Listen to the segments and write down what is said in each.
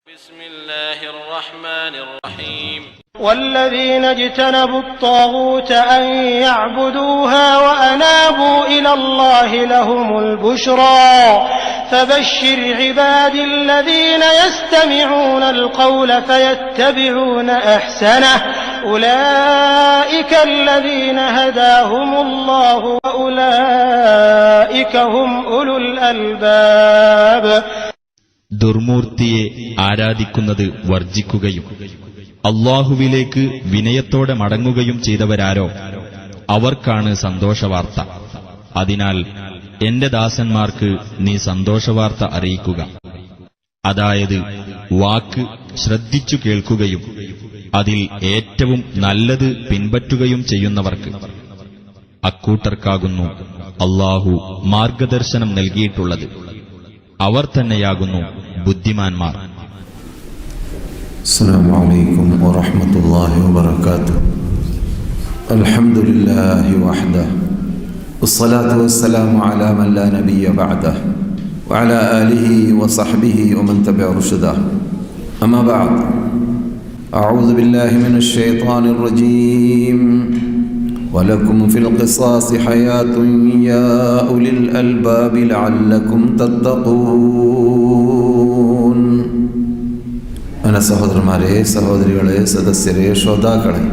بسم الله الرحمن الرحيم والذين اجتنبوا الطاغوت أن يعبدوها وأنابوا إلى الله لهم البشرى فبشر عبادي الذين يستمعون القول فيتبعون أحسنه أولئك الذين هداهم الله وأولئك هم أولو الألباب. ദുർമൂർത്തിയെ ആരാധിക്കുന്നത് വർജിക്കുകയും അല്ലാഹുവിലേക്ക് വിനയത്തോടെ മടങ്ങുകയും ചെയ്തവരാരോ അവർക്കാണ് സന്തോഷവാർത്ത. അതിനാൽ എന്റെ ദാസന്മാർക്ക് നീ സന്തോഷവാർത്ത അറിയിക്കുക. അതായത് വാക്ക് ശ്രദ്ധിച്ചു കേൾക്കുകയും അതിൽ ഏറ്റവും നല്ലത് പിൻപറ്റുകയും ചെയ്യുന്നവർക്ക്. അക്കൂട്ടർക്കാകുന്നു അല്ലാഹു മാർഗദർശനം നൽകിയിട്ടുള്ളത്. അവർ തന്നെയാകുന്നു ബുദ്ധിമാന്മാർ. അസ്സലാമു അലൈക്കും വറഹ്മത്തുള്ളാഹി വബറകാതുഹു. അൽഹംദുലില്ലാഹി വഹ്ദഹു വസ്സലാത്തു വസ്സലാമു അലാ മൻ ലാ നബിയ്യ ബഅദഹു വഅലാ ആലിഹി വസഹ്ബിഹി വമൻ തബിഅ റുശ്ദഹു. അമ്മാ ബഅദ്. അഊദു ബില്ലാഹി മിനശ് ശൈത്വാനിർ റജീം. വലക്കും ഫിൽ ഖിസാസി ഹയാത്തുൻ യാ ഉലിൽ അൽബാബി ലഅല്ലക്കും തത്തഖൂൻ. അന സഹോദരന്മാരെ, സഹോദരികളെ, സദസ്യരെ, ശ്രോതാക്കളെ,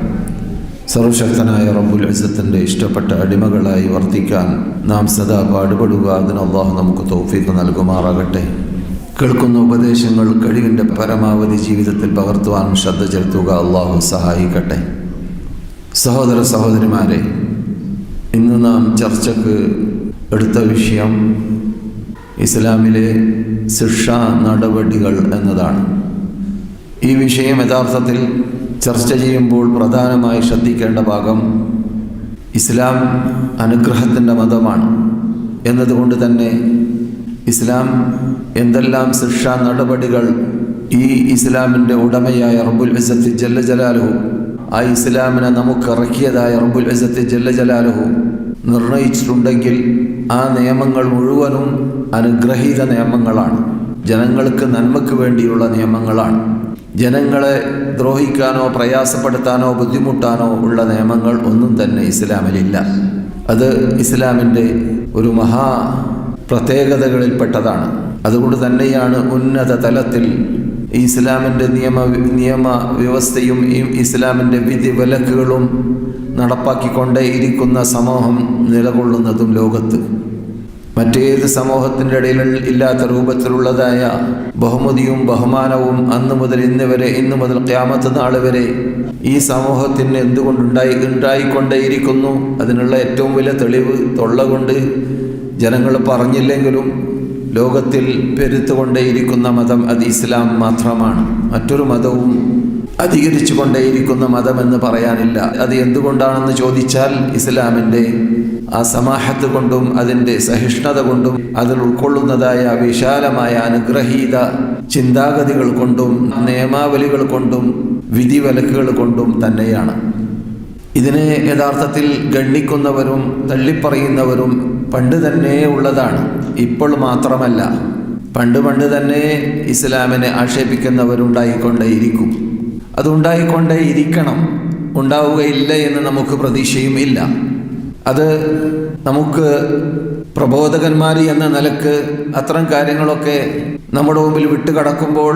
സർവശക്തനായ റബ്ബുൽ ഇസ്സത്തിന്റെ ഇഷ്ടപ്പെട്ട അടിമകളായി വർത്തിക്കാൻ നാം സദാ പാടുപെടുക. അതിന് അല്ലാഹു നമുക്ക് തൗഫീഖ് നൽകുമാറാകട്ടെ. കേൾക്കുന്ന ഉപദേശങ്ങൾ കഴിവിൻ്റെ പരമാവധി ജീവിതത്തിൽ പകർത്തുവാൻ ശ്രദ്ധ ചെലുത്തുക. അല്ലാഹു സഹായിക്കട്ടെ. സഹോദര സഹോദരിമാരെ, ഇന്ന് നാം ചർച്ചയ്ക്ക് എടുത്ത വിഷയം ഇസ്ലാമിലെ ശിക്ഷാ നടപടികൾ എന്നതാണ്. ഈ വിഷയം യഥാർത്ഥത്തിൽ ചർച്ച ചെയ്യുമ്പോൾ പ്രധാനമായി ശ്രദ്ധിക്കേണ്ട ഭാഗം ഇസ്ലാം അനുഗ്രഹത്തിൻ്റെ മതമാണ് എന്നതുകൊണ്ട് തന്നെ ഇസ്ലാം എന്തെല്ലാം ശിക്ഷാ നടപടികൾ ഈ ഇസ്ലാമിൻ്റെ ഉടമയായ റബ്ബുൽ ഇസ്സത്ത് ജല്ല ജലാലുഹു, ആ ഇസ്ലാമിനെ നമുക്ക് ഇറക്കിയതായ റബ്ബുൽ ഇസ്സത്ത് ജല്ല ജലാലുഹു നിർണയിച്ചിട്ടുണ്ടെങ്കിൽ ആ നിയമങ്ങൾ മുഴുവനും അനുഗ്രഹീത നിയമങ്ങളാണ്. ജനങ്ങൾക്ക് നന്മയ്ക്ക് വേണ്ടിയുള്ള നിയമങ്ങളാണ്. ജനങ്ങളെ ദ്രോഹിക്കാനോ പ്രയാസപ്പെടുത്താനോ ബുദ്ധിമുട്ടാനോ ഉള്ള നിയമങ്ങൾ ഒന്നും തന്നെ ഇസ്ലാമിലില്ല. അത് ഇസ്ലാമിൻ്റെ ഒരു മഹാ പ്രത്യേകതകളിൽപ്പെട്ടതാണ്. അതുകൊണ്ട് തന്നെയാണ് ഉന്നത തലത്തിൽ ഇസ്ലാമിൻ്റെ നിയമ വ്യവസ്ഥയും ഇസ്ലാമിൻ്റെ വിധി വിലക്കുകളും നടപ്പാക്കിക്കൊണ്ടേ ഇരിക്കുന്ന സമൂഹം നിലകൊള്ളുന്നതും ലോകത്ത്. മറ്റേത് സമൂഹത്തിൻ്റെ ഇടയിൽ ഇല്ലാത്ത രൂപത്തിലുള്ളതായ ബഹുമതിയും ബഹുമാനവും അന്ന് മുതൽ ഇന്ന് മുതൽ ഖിയാമത്ത് നാൾ വരെ ഈ സമൂഹത്തിന് ഉണ്ടായിക്കൊണ്ടേയിരിക്കുന്നു. അതിനുള്ള ഏറ്റവും വലിയ തെളിവ് തൊള്ള കൊണ്ട് ജനങ്ങൾ പറഞ്ഞില്ലെങ്കിലും ലോകത്തിൽ പെരുത്തുകൊണ്ടേയിരിക്കുന്ന മതം അത് ഇസ്ലാം മാത്രമാണ്. മറ്റൊരു മതവും അധികരിച്ചു കൊണ്ടേയിരിക്കുന്ന മതമെന്ന് പറയാനില്ല. അത് എന്തുകൊണ്ടാണെന്ന് ചോദിച്ചാൽ ഇസ്ലാമിൻ്റെ ആ സമാഹത്ത് കൊണ്ടും അതിൻ്റെ സഹിഷ്ണുത കൊണ്ടും അതിൽ ഉൾക്കൊള്ളുന്നതായ വിശാലമായ അനുഗ്രഹീത ചിന്താഗതികൾ കൊണ്ടും നിയമാവലികൾ കൊണ്ടും വിധിവിലക്കുകൾ കൊണ്ടും തന്നെയാണ്. ഇതിനെ യഥാർത്ഥത്തിൽ ഗണ്ണിക്കുന്നവരും തള്ളിപ്പറയുന്നവരും പണ്ട് തന്നെ ഉള്ളതാണ്. ഇപ്പോൾ മാത്രമല്ല, പണ്ട് തന്നെ ഇസ്ലാമിനെ ആക്ഷേപിക്കുന്നവരുണ്ടായിക്കൊണ്ടേയിരിക്കും. അതുണ്ടായിക്കൊണ്ടേയിരിക്കണം. ഉണ്ടാവുകയില്ല എന്ന് നമുക്ക് പ്രതീക്ഷയും ഇല്ല. അത് നമുക്ക് പ്രബോധകന്മാർ എന്ന നിലക്ക് അത്തരം കാര്യങ്ങളൊക്കെ നമ്മുടെ മുമ്പിൽ വിട്ടുകടക്കുമ്പോൾ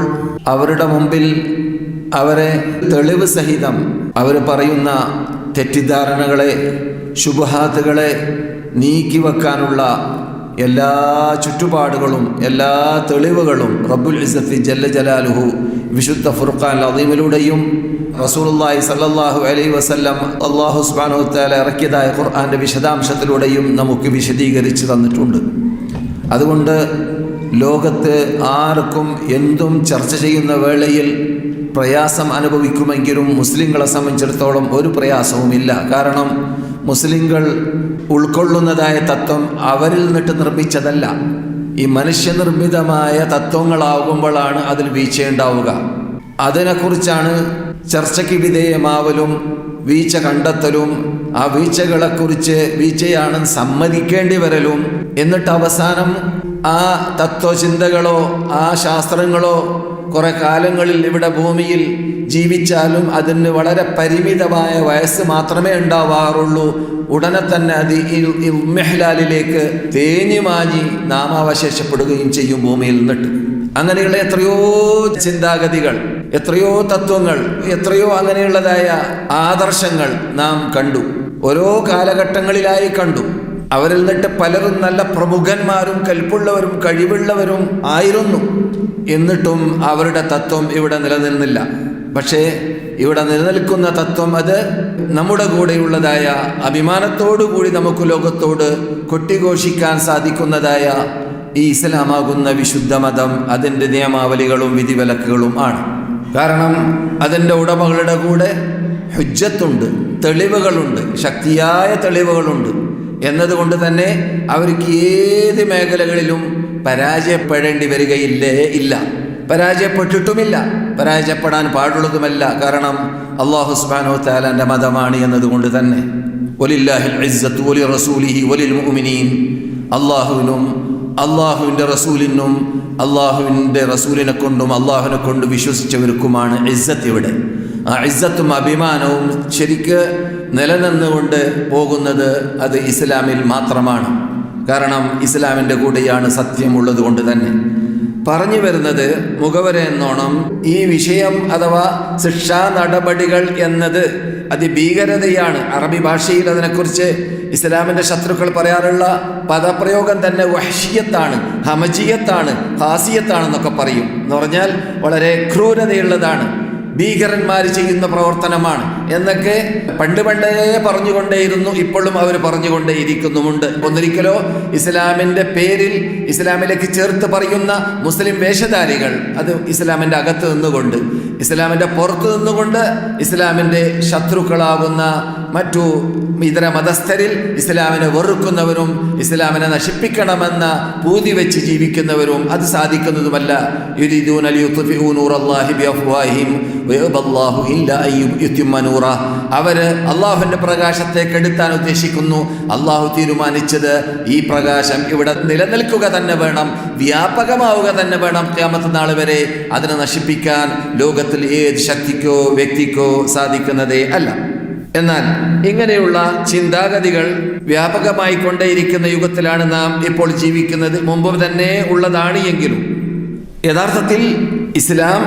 അവരുടെ മുമ്പിൽ അവരെ തെളിവ് സഹിതം അവർ പറയുന്ന തെറ്റിദ്ധാരണകളെ, ശുബ്ഹാത്തുകളെ നീക്കി വെക്കാനുള്ള എല്ലാ ചുറ്റുപാടുകളും എല്ലാ തെളിവുകളും റബ്ബുൽ ഇസ്സത്ത് ജല്ല ജലാലുഹു വിശുദ്ധ ഫുർഖാൻ അദീമിലൂടെയും റസൂലുള്ളാഹി സ്വല്ലല്ലാഹു അലൈഹി വസല്ലം അല്ലാഹു സുബ്ഹാനഹു വ തആല ഇറക്കിയതായ ഖുർആന്റെ വിശദാംശത്തിലൂടെയും നമുക്ക് വിശദീകരിച്ചു തന്നിട്ടുണ്ട്. അതുകൊണ്ട് ലോകത്ത് ആർക്കും എന്തും ചർച്ച ചെയ്യുന്ന വേളയിൽ പ്രയാസം അനുഭവിക്കുമെങ്കിലും മുസ്ലിങ്ങളെ സംബന്ധിച്ചിടത്തോളം ഒരു പ്രയാസവുമില്ല. കാരണം മുസ്ലിങ്ങൾ ഉൾക്കൊള്ളുന്നതായ തത്വം അവരിൽ നിന്നിട്ട് നിർമ്മിച്ചതല്ല. ഈ മനുഷ്യനിർമ്മിതമായ തത്വങ്ങളാകുമ്പോഴാണ് അതിൽ വീഴ്ചയുണ്ടാവുക. അതിനെക്കുറിച്ചാണ് ചർച്ചയ്ക്ക് വിധേയമാവലും വീഴ്ച കണ്ടെത്തലും ആ വീഴ്ചകളെക്കുറിച്ച് വീഴ്ചയാണെന്ന് സമ്മതിക്കേണ്ടി വരലും എന്നിട്ട് അവസാനം ആ തത്വചിന്തകളോ ആ ശാസ്ത്രങ്ങളോ കുറെ കാലങ്ങളിൽ ഇവിടെ ഭൂമിയിൽ ജീവിച്ചാലും അതിന് വളരെ പരിമിതമായ വയസ്സ് മാത്രമേ ഉണ്ടാവാറുള്ളൂ. ഉടനെ തന്നെ അത് ഇൽമിഹ്ലാലിലേക്ക് തേഞ്ഞുമാഞ്ഞി നാമാവശേഷപ്പെടുകയും ചെയ്യും ഭൂമിയിൽ നിന്നിട്ട്. അങ്ങനെയുള്ള എത്രയോ ചിന്താഗതികൾ, എത്രയോ തത്വങ്ങൾ, എത്രയോ അങ്ങനെയുള്ളതായ ആദർശങ്ങൾ നാം കണ്ടു, ഓരോ കാലഘട്ടങ്ങളിലായി കണ്ടു. അവരിൽ നിന്നിട്ട് പലരും നല്ല പ്രമുഖന്മാരും കൽപ്പുള്ളവരും കഴിവുള്ളവരും ആയിരുന്നു. എന്നിട്ടും അവരുടെ തത്വം ഇവിടെ നിലനിന്നില്ല. പക്ഷേ ഇവിടെ നിലനിൽക്കുന്ന തത്വം അത് നമ്മുടെ കൂടെയുള്ളതായ അഭിമാനത്തോടുകൂടി നമുക്ക് ലോകത്തോട് കൊട്ടിഘോഷിക്കാൻ സാധിക്കുന്നതായ ഈ ഇസ്ലാമാകുന്ന വിശുദ്ധ മതം, അതിൻ്റെ നിയമാവലികളും വിധിവിലക്കുകളും ആണ്. കാരണം അതിൻ്റെ ഉടമകളുടെ കൂടെ ഹുജ്ജത്തുണ്ട്, തെളിവുകളുണ്ട്, ശക്തിയായ തെളിവുകളുണ്ട്. എന്നതുകൊണ്ട് തന്നെ അവർക്ക് ഏത് മേഖലകളിലും പരാജയപ്പെടേണ്ടി വരികയില്ല. പരാജയപ്പെട്ടിട്ടുമില്ല, പരാജയപ്പെടാൻ പാടുള്ളതുമല്ല. കാരണം അല്ലാഹു സുബ്ഹാനഹു വ തആലയുടെ മതമാണ് എന്നതുകൊണ്ട് തന്നെ. വലില്ലാഹിൽ ഇസ്സത്തു വലിറസൂലിഹി വലിൽ മുഅ്മിനീൻ, അല്ലാഹുവിനും അല്ലാഹുവിൻ്റെ റസൂലിനും അല്ലാഹുവിൻ്റെ റസൂലിനെ കൊണ്ടും അല്ലാഹുവിനെ കൊണ്ട് വിശ്വസിച്ചവർക്കുമാണ് ഇസ്സത്ത്. ഇവിടെ ആ ഇസ്സത്തും അഭിമാനവും ശരിക്ക് നിലനിന്നുകൊണ്ട് പോകുന്നത് അത് ഇസ്ലാമിൽ മാത്രമാണ്. കാരണം ഇസ്ലാമിൻ്റെ കൂടെയാണ് സത്യമുള്ളത് കൊണ്ട് തന്നെ. പറഞ്ഞു വരുന്നത് മുഖവര എന്നോണം ഈ വിഷയം അഥവാ ശിക്ഷാ നടപടികൾ എന്നത് അതിഭീകരതയാണ്. അറബി ഭാഷയിൽ അതിനെക്കുറിച്ച് ഇസ്ലാമിൻ്റെ ശത്രുക്കൾ പറയാറുള്ള പദപ്രയോഗം തന്നെ വഹ്ഷിയത്താണ്, ഹമജിയത്താണ്, ഹാസിയത്താണെന്നൊക്കെ പറയും. എന്ന് പറഞ്ഞാൽ വളരെ ക്രൂരതയുള്ളതാണ്, ഭീകരന്മാർ ചെയ്യുന്ന പ്രവർത്തനമാണ് എന്നൊക്കെ പണ്ടേ പറഞ്ഞുകൊണ്ടേയിരുന്നു, ഇപ്പോഴും അവർ പറഞ്ഞുകൊണ്ടേയിരിക്കുന്നുമുണ്ട്. ഒന്നിരിക്കലോ ഇസ്ലാമിൻ്റെ പേരിൽ ഇസ്ലാമിലേക്ക് ചേർത്ത് പറയുന്ന മുസ്ലിം വേഷധാരികൾ അത് ഇസ്ലാമിൻ്റെ അകത്ത് നിന്നുകൊണ്ട്, ഇസ്ലാമിൻ്റെ പുറത്ത് നിന്നുകൊണ്ട് ഇസ്ലാമിൻ്റെ ശത്രുക്കളാകുന്ന മറ്റു ഇതര മതസ്ഥരിൽ ഇസ്ലാമിനെ വെറുക്കുന്നവരും ഇസ്ലാമിനെ നശിപ്പിക്കണമെന്ന പൂതി വെച്ച് ജീവിക്കുന്നവരും അത് സാധിക്കുന്നതുമല്ല. യുരീദൂന ലിയുത്ഫിഉ നൂറല്ലാഹി ബിഅഫ്വാഹിഹിം വയഅബല്ലാഹു ഇല്ലാ അയ്യുത്തിമ്മ നൂറ. അവര് അള്ളാഹുവിൻ്റെ പ്രകാശത്തെ കെടുത്താൻ ഉദ്ദേശിക്കുന്നു. അള്ളാഹു തീരുമാനിച്ചത് ഈ പ്രകാശം ഇവിടെ നിലനിൽക്കുക തന്നെ വേണം, വ്യാപകമാവുക തന്നെ വേണം ഖിയാമത്ത് നാൾ വരെ. അതിനെ നശിപ്പിക്കാൻ ലോകത്തിൽ ഏത് ശക്തിക്കോ വ്യക്തിക്കോ സാധിക്കുന്നതേ അല്ല. എന്നാൽ ഇങ്ങനെയുള്ള ചിന്താഗതികൾ വ്യാപകമായി കൊണ്ടേയിരിക്കുന്ന യുഗത്തിലാണ് നാം ഇപ്പോൾ ജീവിക്കുന്നത്. മുമ്പ് തന്നെ ഉള്ളതാണ് എങ്കിലും യഥാർത്ഥത്തിൽ ഇസ്ലാം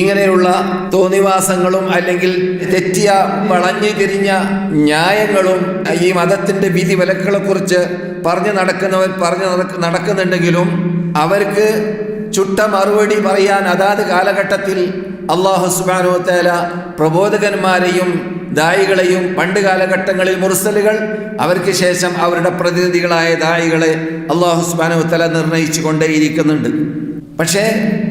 ഇങ്ങനെയുള്ള തോന്നിവാസങ്ങളും അല്ലെങ്കിൽ തെറ്റിയ വളഞ്ഞു തിരിഞ്ഞ ന്യായങ്ങളും ഈ മതത്തിൻ്റെ വിധി വിലക്കുകളെക്കുറിച്ച് പറഞ്ഞു നടക്കുന്നുണ്ടെങ്കിലും അവർക്ക് ചുട്ട മറുപടി പറയാൻ അതാത് കാലഘട്ടത്തിൽ അല്ലാഹു സുബ്ഹാനഹു വ തആല പ്രബോധകന്മാരെയും ദായികളെയും പണ്ട് കാലഘട്ടങ്ങളിൽ മുർസലുകൾ, അവർക്ക് ശേഷം അവരുടെ പ്രതിനിധികളായ ദായികളെ അല്ലാഹു സുബ്ഹാനഹു വ തആല നിർണയിച്ചു കൊണ്ടേയിരിക്കുന്നുണ്ട്. പക്ഷേ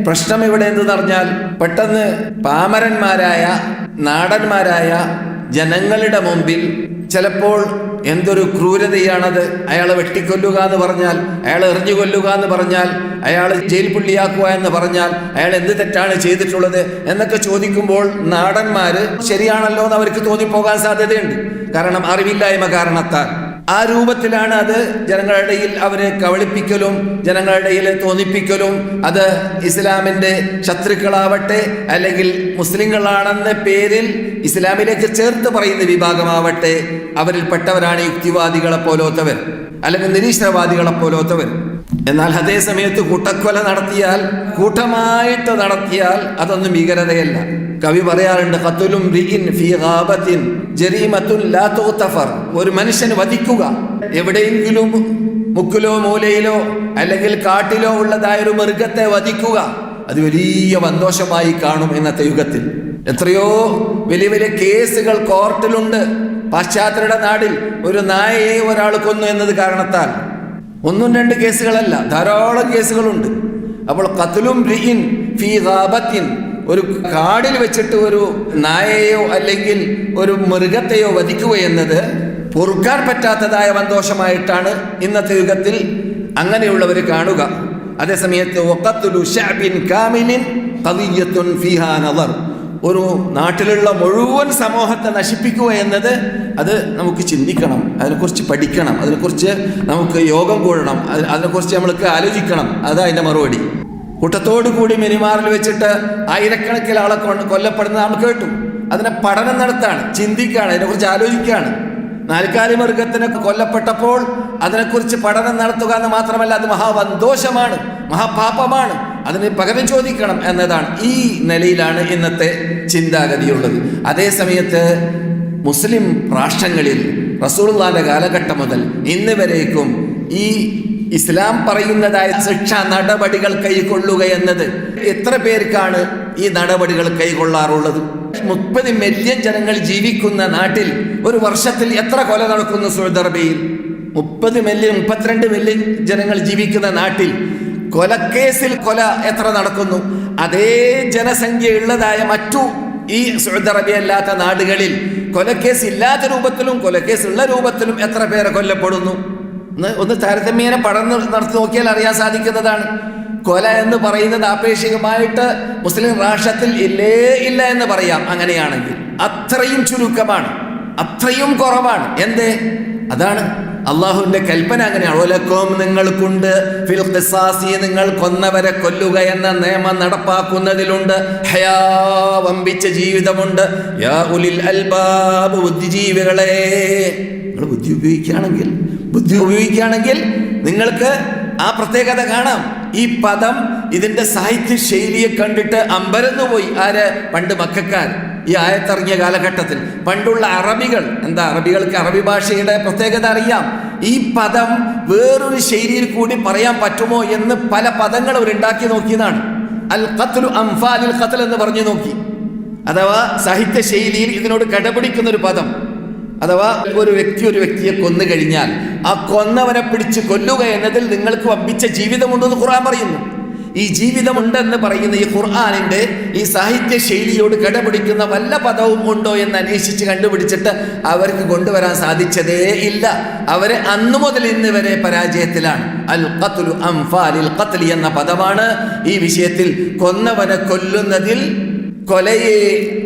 പ്രശ്നം ഇവിടെ എന്തെന്ന് പറഞ്ഞാൽ പെട്ടെന്ന് പാമരന്മാരായ നാടന്മാരായ ജനങ്ങളുടെ മുമ്പിൽ ചിലപ്പോൾ എന്തൊരു ക്രൂരതയാണത്. അയാളെ വെട്ടിക്കൊല്ലുക എന്ന് പറഞ്ഞാൽ, അയാളെ എറിഞ്ഞു കൊല്ലുക എന്ന് പറഞ്ഞാൽ, അയാൾ ജയിൽ പുള്ളിയാക്കുക എന്ന് പറഞ്ഞാൽ അയാൾ എന്ത് തെറ്റാണ് ചെയ്തിട്ടുള്ളത് എന്നൊക്കെ ചോദിക്കുമ്പോൾ നാടന്മാർ ശരിയാണല്ലോ എന്ന് അവർക്ക് തോന്നിപ്പോകാൻ സാധ്യതയുണ്ട്. കാരണം അറിവില്ലായ്മ കാരണത്താൽ ആ രൂപത്തിലാണ് അത് ജനങ്ങളുടെ ഇടയിൽ അവരെ കവളിപ്പിക്കലും ജനങ്ങളുടെ ഇടയിൽ തോന്നിപ്പിക്കലും. അത് ഇസ്ലാമിൻ്റെ ശത്രുക്കളാവട്ടെ അല്ലെങ്കിൽ മുസ്ലിങ്ങളാണെന്ന പേരിൽ ഇസ്ലാമിലേക്ക് ചേർത്ത് പറയുന്ന വിഭാഗമാവട്ടെ, അവരിൽപ്പെട്ടവരാണ് യുക്തിവാദികളെ പോലോത്തവർ അല്ലെങ്കിൽ നിരീശ്വരവാദികളെ പോലോത്തവർ. എന്നാൽ അതേ സമയത്ത് കൂട്ടക്കൊല നടത്തിയാൽ, കൂട്ടമായിട്ട് നടത്തിയാൽ അതൊന്നും ഭീകരതയല്ല. കവി പറയാറുണ്ട്, ഖത്ലും റിഇൻ ഫീ ഗാബത്തിൻ ജരീമത്തുൻ ലാ തുഗ്തഫർ. ഒരു മനുഷ്യനെ വധിക്കുക എവിടെയെങ്കിലും മുക്കിലോ മൂലയിലോ അല്ലെങ്കിൽ കാട്ടിലോ ഉള്ളതായ ഒരു മൃഗത്തെ വധിക്കുക, അത് വലിയ സന്തോഷമായി കാണും ഇന്നത്തെ യുഗത്തിൽ. എത്രയോ വലിയ വലിയ കേസുകൾ കോർട്ടിലുണ്ട്. പാശ്ചാത്യരുടെ നാടിൽ ഒരു നായയെ ഒരാൾ കൊന്നു എന്നത് കാരണത്താൽ ഒന്നും രണ്ട് കേസുകളല്ല, ധാരാളം കേസുകളുണ്ട്. അപ്പോൾ ഖത്ലും റിഇൻ ഫീ ഗാബത്തിൻ, ഒരു കാടിൽ വെച്ചിട്ട് ഒരു നായയോ അല്ലെങ്കിൽ ഒരു മൃഗത്തെയോ വധിക്കുക എന്നത് പൊറുക്കാൻ പറ്റാത്തതായ സന്തോഷമായിട്ടാണ് ഇന്നത്തെ യുഗത്തിൽ അങ്ങനെയുള്ളവർ കാണുക. അതേസമയത്ത് വഖത്ലു ശഅബിൻ കാമിലിൻ ഖദിയ്യത്തുൻ ഫീഹാ നദർ, ഒരു നാട്ടിലുള്ള മുഴുവൻ സമൂഹത്തെ നശിപ്പിക്കുക എന്നത് അത് നമുക്ക് ചിന്തിക്കണം, അതിനെക്കുറിച്ച് പഠിക്കണം, അതിനെക്കുറിച്ച് നമുക്ക് യോഗം കൂടണം, അതിനെക്കുറിച്ച് നമ്മൾക്ക് ആലോചിക്കണം. അതാ അതിൻ്റെ മറുപടി. കൂട്ടത്തോടു കൂടി മിനിമാറിൽ വെച്ചിട്ട് ആയിരക്കണക്കിന് ആളെ കൊല്ലപ്പെടുന്നത് നാം കേട്ടു. അതിനെ പഠനം നടത്താണ്, ചിന്തിക്കുകയാണ്, അതിനെക്കുറിച്ച് ആലോചിക്കുകയാണ്. നാൽക്കാലി മൃഗത്തിന് കൊല്ലപ്പെട്ടപ്പോൾ അതിനെക്കുറിച്ച് പഠനം നടത്തുക എന്ന് മാത്രമല്ല, അത് മഹാവന്തോഷമാണ്, മഹാപാപമാണ്, അതിന് പകരം ചോദിക്കണം എന്നതാണ്. ഈ നിലയിലാണ് ഇന്നത്തെ ചിന്താഗതിയുള്ളത്. അതേ സമയത്ത് മുസ്ലിം രാഷ്ട്രങ്ങളിൽ റസൂലുള്ളാഹിന്റെ കാലഘട്ടം മുതൽ ഇന്ന് വരേക്കും ഈ ഇസ്ലാം പറയുന്നതായ ശിക്ഷാ നടപടികൾ കൈക്കൊള്ളുക എന്നത് എത്ര പേർക്കാണ് ഈ നടപടികൾ കൈകൊള്ളാറുള്ളത്? 30 മില്യൺ ജനങ്ങൾ ജീവിക്കുന്ന നാട്ടിൽ ഒരു വർഷത്തിൽ എത്ര കൊല നടക്കുന്നു? സൗദി അറേബ്യയിൽ 32 മില്യൺ ജനങ്ങൾ ജീവിക്കുന്ന നാട്ടിൽ കൊലക്കേസിൽ കൊല എത്ര നടക്കുന്നു? അതേ ജനസംഖ്യ ഉള്ളതായ മറ്റു ഈ സൗദി അറേബ്യ അല്ലാത്ത നാടുകളിൽ കൊലക്കേസ് ഇല്ലാത്ത രൂപത്തിലും കൊലക്കേസ് ഉള്ള രൂപത്തിലും എത്ര പേരെ കൊല്ലപ്പെടുന്നു? ഒന്ന് താരതമ്യേന പഠനം നടത്തി നോക്കിയാൽ അറിയാൻ സാധിക്കുന്നതാണ്. കൊല എന്ന് പറയുന്നത് ആപേക്ഷികമായിട്ട് മുസ്ലിം രാഷ്ട്രത്തിൽ ഇല്ല എന്ന് പറയാം. അങ്ങനെയാണെങ്കിൽ അത്രയും ചുരുക്കമാണ്, അത്രയും കുറവാണ്. എന്തേ? അതാണ് അള്ളാഹുവിന്റെ കൽപ്പന. അങ്ങനെയാണ്. ഒലക്കും നിങ്ങൾക്കുണ്ട് ഫിൽ ഖിസാസി, നിങ്ങൾ കൊന്നവരെ കൊല്ലുക എന്ന നിയമം നടപ്പാക്കുന്നതിലുണ്ട്. ഹയാ, വമ്പിച്ച ജീവിതമുണ്ട്. യാ ഉലിൽ അൽബാബ്, ബുദ്ധിജീവികളെ, നിങ്ങൾ ബുദ്ധി ഉപയോഗിക്കുകയാണെങ്കിൽ നിങ്ങൾക്ക് ആ പ്രത്യേകത കാണാം. ഈ പദം, ഇതിന്റെ സാഹിത്യ ശൈലിയെ കണ്ടിട്ട് അമ്പരന്നു പോയി ആര്? പണ്ട് മക്കക്കാർ. ഈ ആയത്തിറങ്ങിയ കാലഘട്ടത്തിൽ പണ്ടുള്ള അറബികൾ, അറബികൾക്ക് അറബി ഭാഷയുടെ പ്രത്യേകത അറിയാം. ഈ പദം വേറൊരു ശൈലിയിൽ കൂടി പറയാൻ പറ്റുമോ എന്ന് പല പദങ്ങൾ അവരുണ്ടാക്കി നോക്കിയതാണ്. അൽ ഖത്ലു അംഫാലിൽ ഖത്ൽ എന്ന് പറഞ്ഞു നോക്കി. അഥവാ സാഹിത്യ ശൈലിയിൽ ഇതിനോട് കടപിടിക്കുന്ന ഒരു പദം. അഥവാ ഒരു വ്യക്തിയെ കൊന്നു കഴിഞ്ഞാൽ ആ കൊന്നവനെ പിടിച്ച് കൊല്ലുക എന്നതിൽ നിങ്ങൾക്ക് വമ്പിച്ച ജീവിതമുണ്ടെന്ന് ഖുർആൻ പറയുന്നു. ഈ ജീവിതമുണ്ടെന്ന് പറയുന്ന ഈ ഖുർആനിന്റെ ഈ സാഹിത്യ ശൈലിയോട് കടപിടിക്കുന്ന വല്ല പദവും ഉണ്ടോ എന്ന് അന്വേഷിച്ച് കണ്ടുപിടിച്ചിട്ട് അവർക്ക് കൊണ്ടുവരാൻ സാധിച്ചതേ ഇല്ല. അവരെ അന്നു മുതൽ ഇന്ന് വരെ പരാജയത്തിലാണ്. അൽ ഖത്ലു അംഫാലിൽ ഖത്ലി എന്ന പദമാണ് ഈ വിഷയത്തിൽ കൊന്നവനെ കൊല്ലുന്നതിൽ കൊലയെ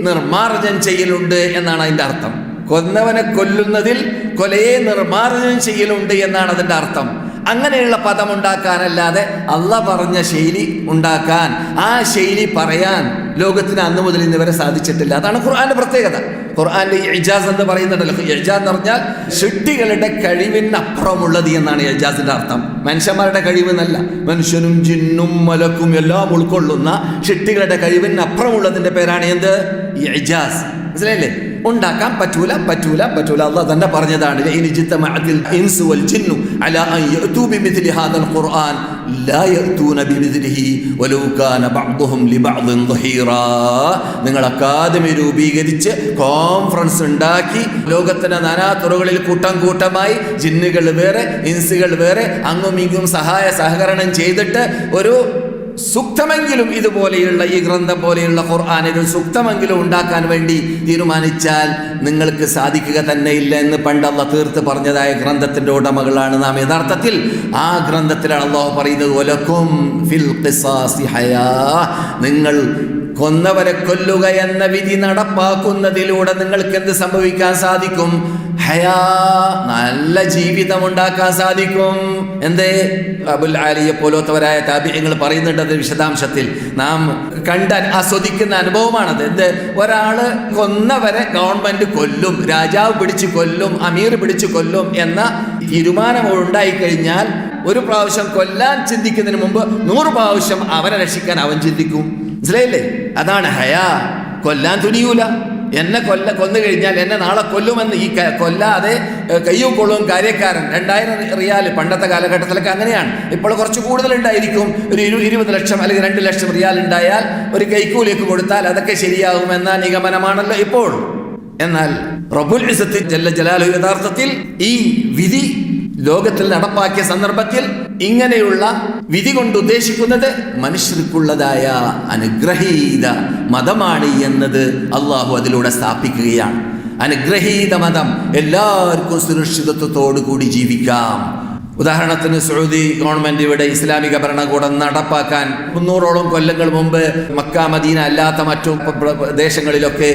നിർമാർജനം ചെയ്യലുണ്ട് എന്നാണ് അതിന്റെ അർത്ഥം. കൊന്നവനെ കൊല്ലുന്നതിൽ കൊലയെ നിർമാർജനം ചെയ്യലുണ്ട് എന്നാണ് അതിന്റെ അർത്ഥം. അങ്ങനെയുള്ള പദം ഉണ്ടാക്കാനല്ലാതെ അള്ളാഹ് പറഞ്ഞ ശൈലി ഉണ്ടാക്കാൻ, ആ ശൈലി പറയാൻ ലോകത്തിന് അന്ന് മുതൽ ഇന്ന് വരെ സാധിച്ചിട്ടില്ല. അതാണ് ഖുർആന്റെ പ്രത്യേകത. ഖുർആന്റെ ഇജാസ് എന്ന് പറയുന്നുണ്ടല്ലോ. ഇജാസ് എന്ന് പറഞ്ഞാൽ സൃഷ്ടികളുടെ കഴിവിനപ്പുറമുള്ളത് എന്നാണ് ഇജാസിന്റെ അർത്ഥം. മനുഷ്യന്മാരുടെ കഴിവെന്നല്ല, മനുഷ്യനും ജിന്നും മലക്കും എല്ലാം ഉൾക്കൊള്ളുന്ന സൃഷ്ടികളുടെ കഴിവിനപ്പുറമുള്ളതിന്റെ പേരാണ് എന്ത്? ഇജാസ്. മനസ്സിലായില്ലേ? ഉണ്ടാക്കാൻ പറ്റൂല. അള്ളാഹ് തന്നെ പറഞ്ഞതാണ്. നിങ്ങൾ അക്കാദമി രൂപീകരിച്ച് കോൺഫറൻസ് ഉണ്ടാക്കി ലോകത്തിന്റെ നാനാതുറകളിൽ കൂട്ടമായി ജിന്നുകൾ വേറെ ഇൻസുകൾ വേറെ അങ്ങും ഇങ്ങും സഹായ സഹകരണം ചെയ്തിട്ട് ഒരു സൂക്തമെങ്കിലും ഇതുപോലെയുള്ള ഈ ഗ്രന്ഥം പോലെയുള്ള ഖുർആനിൽ സൂക്തമെങ്കിലും ഉണ്ടാക്കാൻ വേണ്ടി തീരുമാനിച്ചാൽ നിങ്ങൾക്ക് സാധിക്കുക തന്നെ ഇല്ല എന്ന് പണ്ട് അള്ളാഹ് തീർത്ത് പറഞ്ഞതായ ഗ്രന്ഥത്തിന്റെ ഉടമകളാണ് നാം. യഥാർത്ഥത്തിൽ ആ ഗ്രന്ഥത്തിലാണ് അള്ളാഹു പറയുന്നത്, വലക്കും ഫിൽ ഖിസാസി ഹയാ, നിങ്ങൾ കൊന്നവരെ കൊല്ലുക എന്ന വിധി നടപ്പാക്കുന്നതിലൂടെ നിങ്ങൾക്ക് എന്ത് സംഭവിക്കാൻ സാധിക്കും? ഹയാ, നല്ല ജീവിതം ഉണ്ടാക്കാൻ സാധിക്കും. എന്തേ? അബുൽ ആലിയെ പോലത്തവരായ താബിഈങ്ങൾ പറയുന്നുണ്ട്. അത് വിശദാംശത്തിൽ നാം ആസ്വദിക്കുന്ന അനുഭവമാണത്. എന്ത്? ഒരാള് കൊന്നവരെ ഗവൺമെന്റ് കൊല്ലും, രാജാവ് പിടിച്ചു കൊല്ലും, അമീർ പിടിച്ചു കൊല്ലും എന്ന തീരുമാനം ഉണ്ടായിക്കഴിഞ്ഞാൽ ഒരു പ്രാവശ്യം കൊല്ലാൻ ചിന്തിക്കുന്നതിന് മുമ്പ് 100 പ്രാവശ്യം അവനെ രക്ഷിക്കാൻ അവൻ ചിന്തിക്കും. മനസ്സിലായില്ലേ? അതാണ് ഹയാ. കൊല്ലാൻ തുനിയൂല. എന്നെ കൊന്നു കഴിഞ്ഞാൽ എന്നെ നാളെ കൊല്ലുമെന്ന് ഈ കൊല്ലാതെ കയ്യും കൊള്ളും കാര്യക്കാരൻ. 2000 റിയാൽ പണ്ടത്തെ കാലഘട്ടത്തിലൊക്കെ അങ്ങനെയാണ്. ഇപ്പോൾ കുറച്ച് കൂടുതലുണ്ടായിരിക്കും. ഒരു 20 ലക്ഷം അല്ലെങ്കിൽ 2 ലക്ഷം റിയാൽ ഉണ്ടായാൽ ഒരു കൈക്കൂലിക്ക് കൊടുത്താൽ അതൊക്കെ ശരിയാകുമെന്ന നിഗമനമാണല്ലോ ഇപ്പോൾ. എന്നാൽ റബ്ബുൽ ഇസ്സത്ത് ജല്ല ജലാലുഹു യഥാർത്ഥത്തിൽ ഈ വിധി ലോകത്തിൽ നടപ്പാക്കിയ സന്ദർഭത്തിൽ ഇങ്ങനെയുള്ള വിധി കൊണ്ട് ഉദ്ദേശിക്കുന്നത് മനുഷ്യർക്കുള്ളതായ അനുഗ്രഹീത മതമാണ് എന്നത് അള്ളാഹു അതിലൂടെ സ്ഥാപിക്കുകയാണ്. അനുഗ്രഹീത മതം, എല്ലാവർക്കും സുരക്ഷിതത്വത്തോടു കൂടി ജീവിക്കാം. ഉദാഹരണത്തിന് സൗദി ഗവൺമെന്റ് ഇവിടെ ഇസ്ലാമിക ഭരണകൂടം നടപ്പാക്കാൻ 300ഓളം കൊല്ലങ്ങൾ മുമ്പ് മക്ക മദീന അല്ലാത്ത മറ്റു ദേശങ്ങളിലൊക്കെ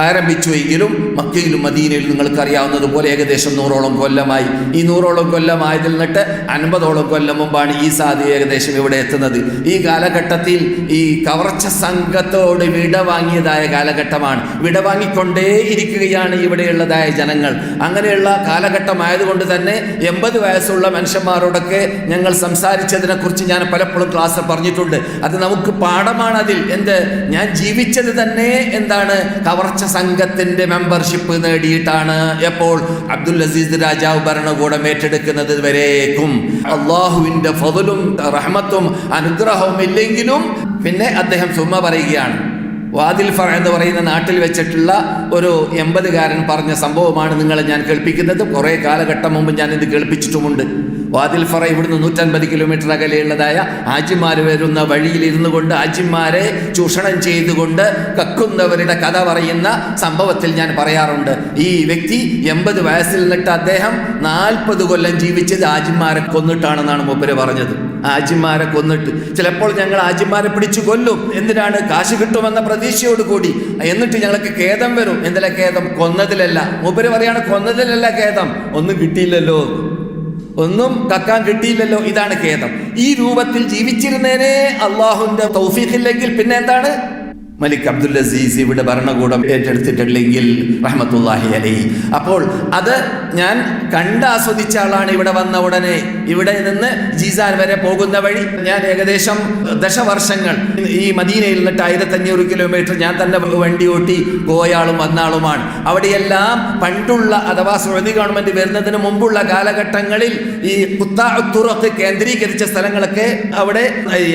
ആരംഭിച്ചു എങ്കിലും മക്കയിലും മദീനയിലും നിങ്ങൾക്ക് അറിയാവുന്നതുപോലെ ഏകദേശം 100ഓളം കൊല്ലമായി. ഈ 100ഓളം കൊല്ലമായതിൽ നിന്നിട്ട് 50ഓളം കൊല്ലം മുമ്പാണ് ഈ സാധി ഏകദേശം ഇവിടെ എത്തുന്നത്. ഈ കാലഘട്ടത്തിൽ ഈ കവർച്ച സംഘത്തോട് വിടവാങ്ങിയതായ കാലഘട്ടമാണ്. വിടവാങ്ങിക്കൊണ്ടേയിരിക്കുകയാണ് ഇവിടെയുള്ളതായ ജനങ്ങൾ. അങ്ങനെയുള്ള കാലഘട്ടമായതുകൊണ്ട് തന്നെ 80 വയസ്സുള്ള മനുഷ്യന്മാരോടൊക്കെ ഞങ്ങൾ സംസാരിച്ചതിനെക്കുറിച്ച് ഞാൻ പലപ്പോഴും ക്ലാസ്സിൽ പറഞ്ഞിട്ടുണ്ട്. അത് നമുക്ക് പാഠമാണ്. അതിൽ ഞാൻ ജീവിച്ചത് തന്നെ എന്താണ്, കവർച്ച സംഘത്തിന്റെ മെമ്പർഷിപ്പ് നേടിയിട്ടാണ്. എപ്പോൾ അബ്ദുൽ അസീസ് രാജാവ് ഭരണകൂടം ഏറ്റെടുക്കുന്നത് വരേക്കും അള്ളാഹുവിന്റെ ഫضലും റഹ്മത്തും അനുഗ്രഹവും ഇല്ലെങ്കിലും പിന്നെ അദ്ദേഹം സുമ്മ പറയുകയാണ്. വാദിൽ ഫർ എന്ന് പറയുന്ന നാട്ടിൽ വെച്ചിട്ടുള്ള ഒരു 80കാരൻ പറഞ്ഞ സംഭവമാണ് നിങ്ങളെ ഞാൻ കേൾപ്പിക്കുന്നത്. കുറേ കാലഘട്ടം മുമ്പ് ഞാൻ ഇത് കേൾപ്പിച്ചിട്ടുമുണ്ട്. വാദിൽ ഫറ ഇവിടുന്ന് 150 കിലോമീറ്റർ അകലെയുള്ളതായ ആജിമാർ വരുന്ന വഴിയിലിരുന്നു കൊണ്ട് ആജിമാരെ ചൂഷണം ചെയ്തുകൊണ്ട് കക്കുന്നവരുടെ കഥ പറയുന്ന സംഭവത്തിൽ ഞാൻ പറയാറുണ്ട്. ഈ വ്യക്തി 80 വയസ്സിൽ നിന്നിട്ട് അദ്ദേഹം 40 കൊല്ലം ജീവിച്ചത് ആജിമാരെ കൊന്നിട്ടാണെന്നാണ് മൂപ്പര് പറഞ്ഞത്. ആജിമാരെ കൊന്നിട്ട് ചിലപ്പോൾ ഞങ്ങൾ ആജിമാരെ പിടിച്ചു കൊല്ലും. എന്തിനാണ്? കാശ് കിട്ടുമെന്ന പ്രതീക്ഷയോട് കൂടി. എന്നിട്ട് ഞങ്ങൾക്ക് ഖേദം വരും. എന്തിലെ ഖേദം? കൊന്നതിലല്ല. മൂപ്പര് പറയാണ് കൊന്നതിലല്ല ഖേദം, ഒന്നും കിട്ടിയില്ലല്ലോ, ഒന്നും കക്കാൻ കിട്ടിയില്ലല്ലോ, ഇതാണ് ഖേദം. ഈ രൂപത്തിൽ ജീവിച്ചിരുന്നേനെ അള്ളാഹുവിന്റെ തൗഫീഖില്ലെങ്കിൽ പിന്നെ എന്താണ്? മലിക് അബ്ദുൽ അസീസ് ഇവിടെ ഭരണകൂടം ഏറ്റെടുത്തിട്ടില്ലെങ്കിൽ റഹ്മത്തുള്ളാഹി അലൈഹി. അപ്പോൾ അത് ഞാൻ കണ്ടാസ്വദിച്ച ആളാണ്. ഇവിടെ വന്ന ഉടനെ ഇവിടെ നിന്ന് ജീസാൻ വരെ പോകുന്ന വഴി ഞാൻ ഏകദേശം ദശവർഷങ്ങൾ ഈ മദീനയിൽ നിന്നിട്ട് 1500 കിലോമീറ്റർ ഞാൻ തന്നെ വണ്ടി ഓട്ടി പോയാളും വന്നാളുമാണ്. അവിടെയെല്ലാം പണ്ടുള്ള അഥവാ സൗദി ഗവൺമെന്റ് വരുന്നതിന് മുമ്പുള്ള കാലഘട്ടങ്ങളിൽ ഈ ഖുത്താഉത്തുറഖ് കേന്ദ്രീകരിച്ച സ്ഥലങ്ങളൊക്കെ അവിടെ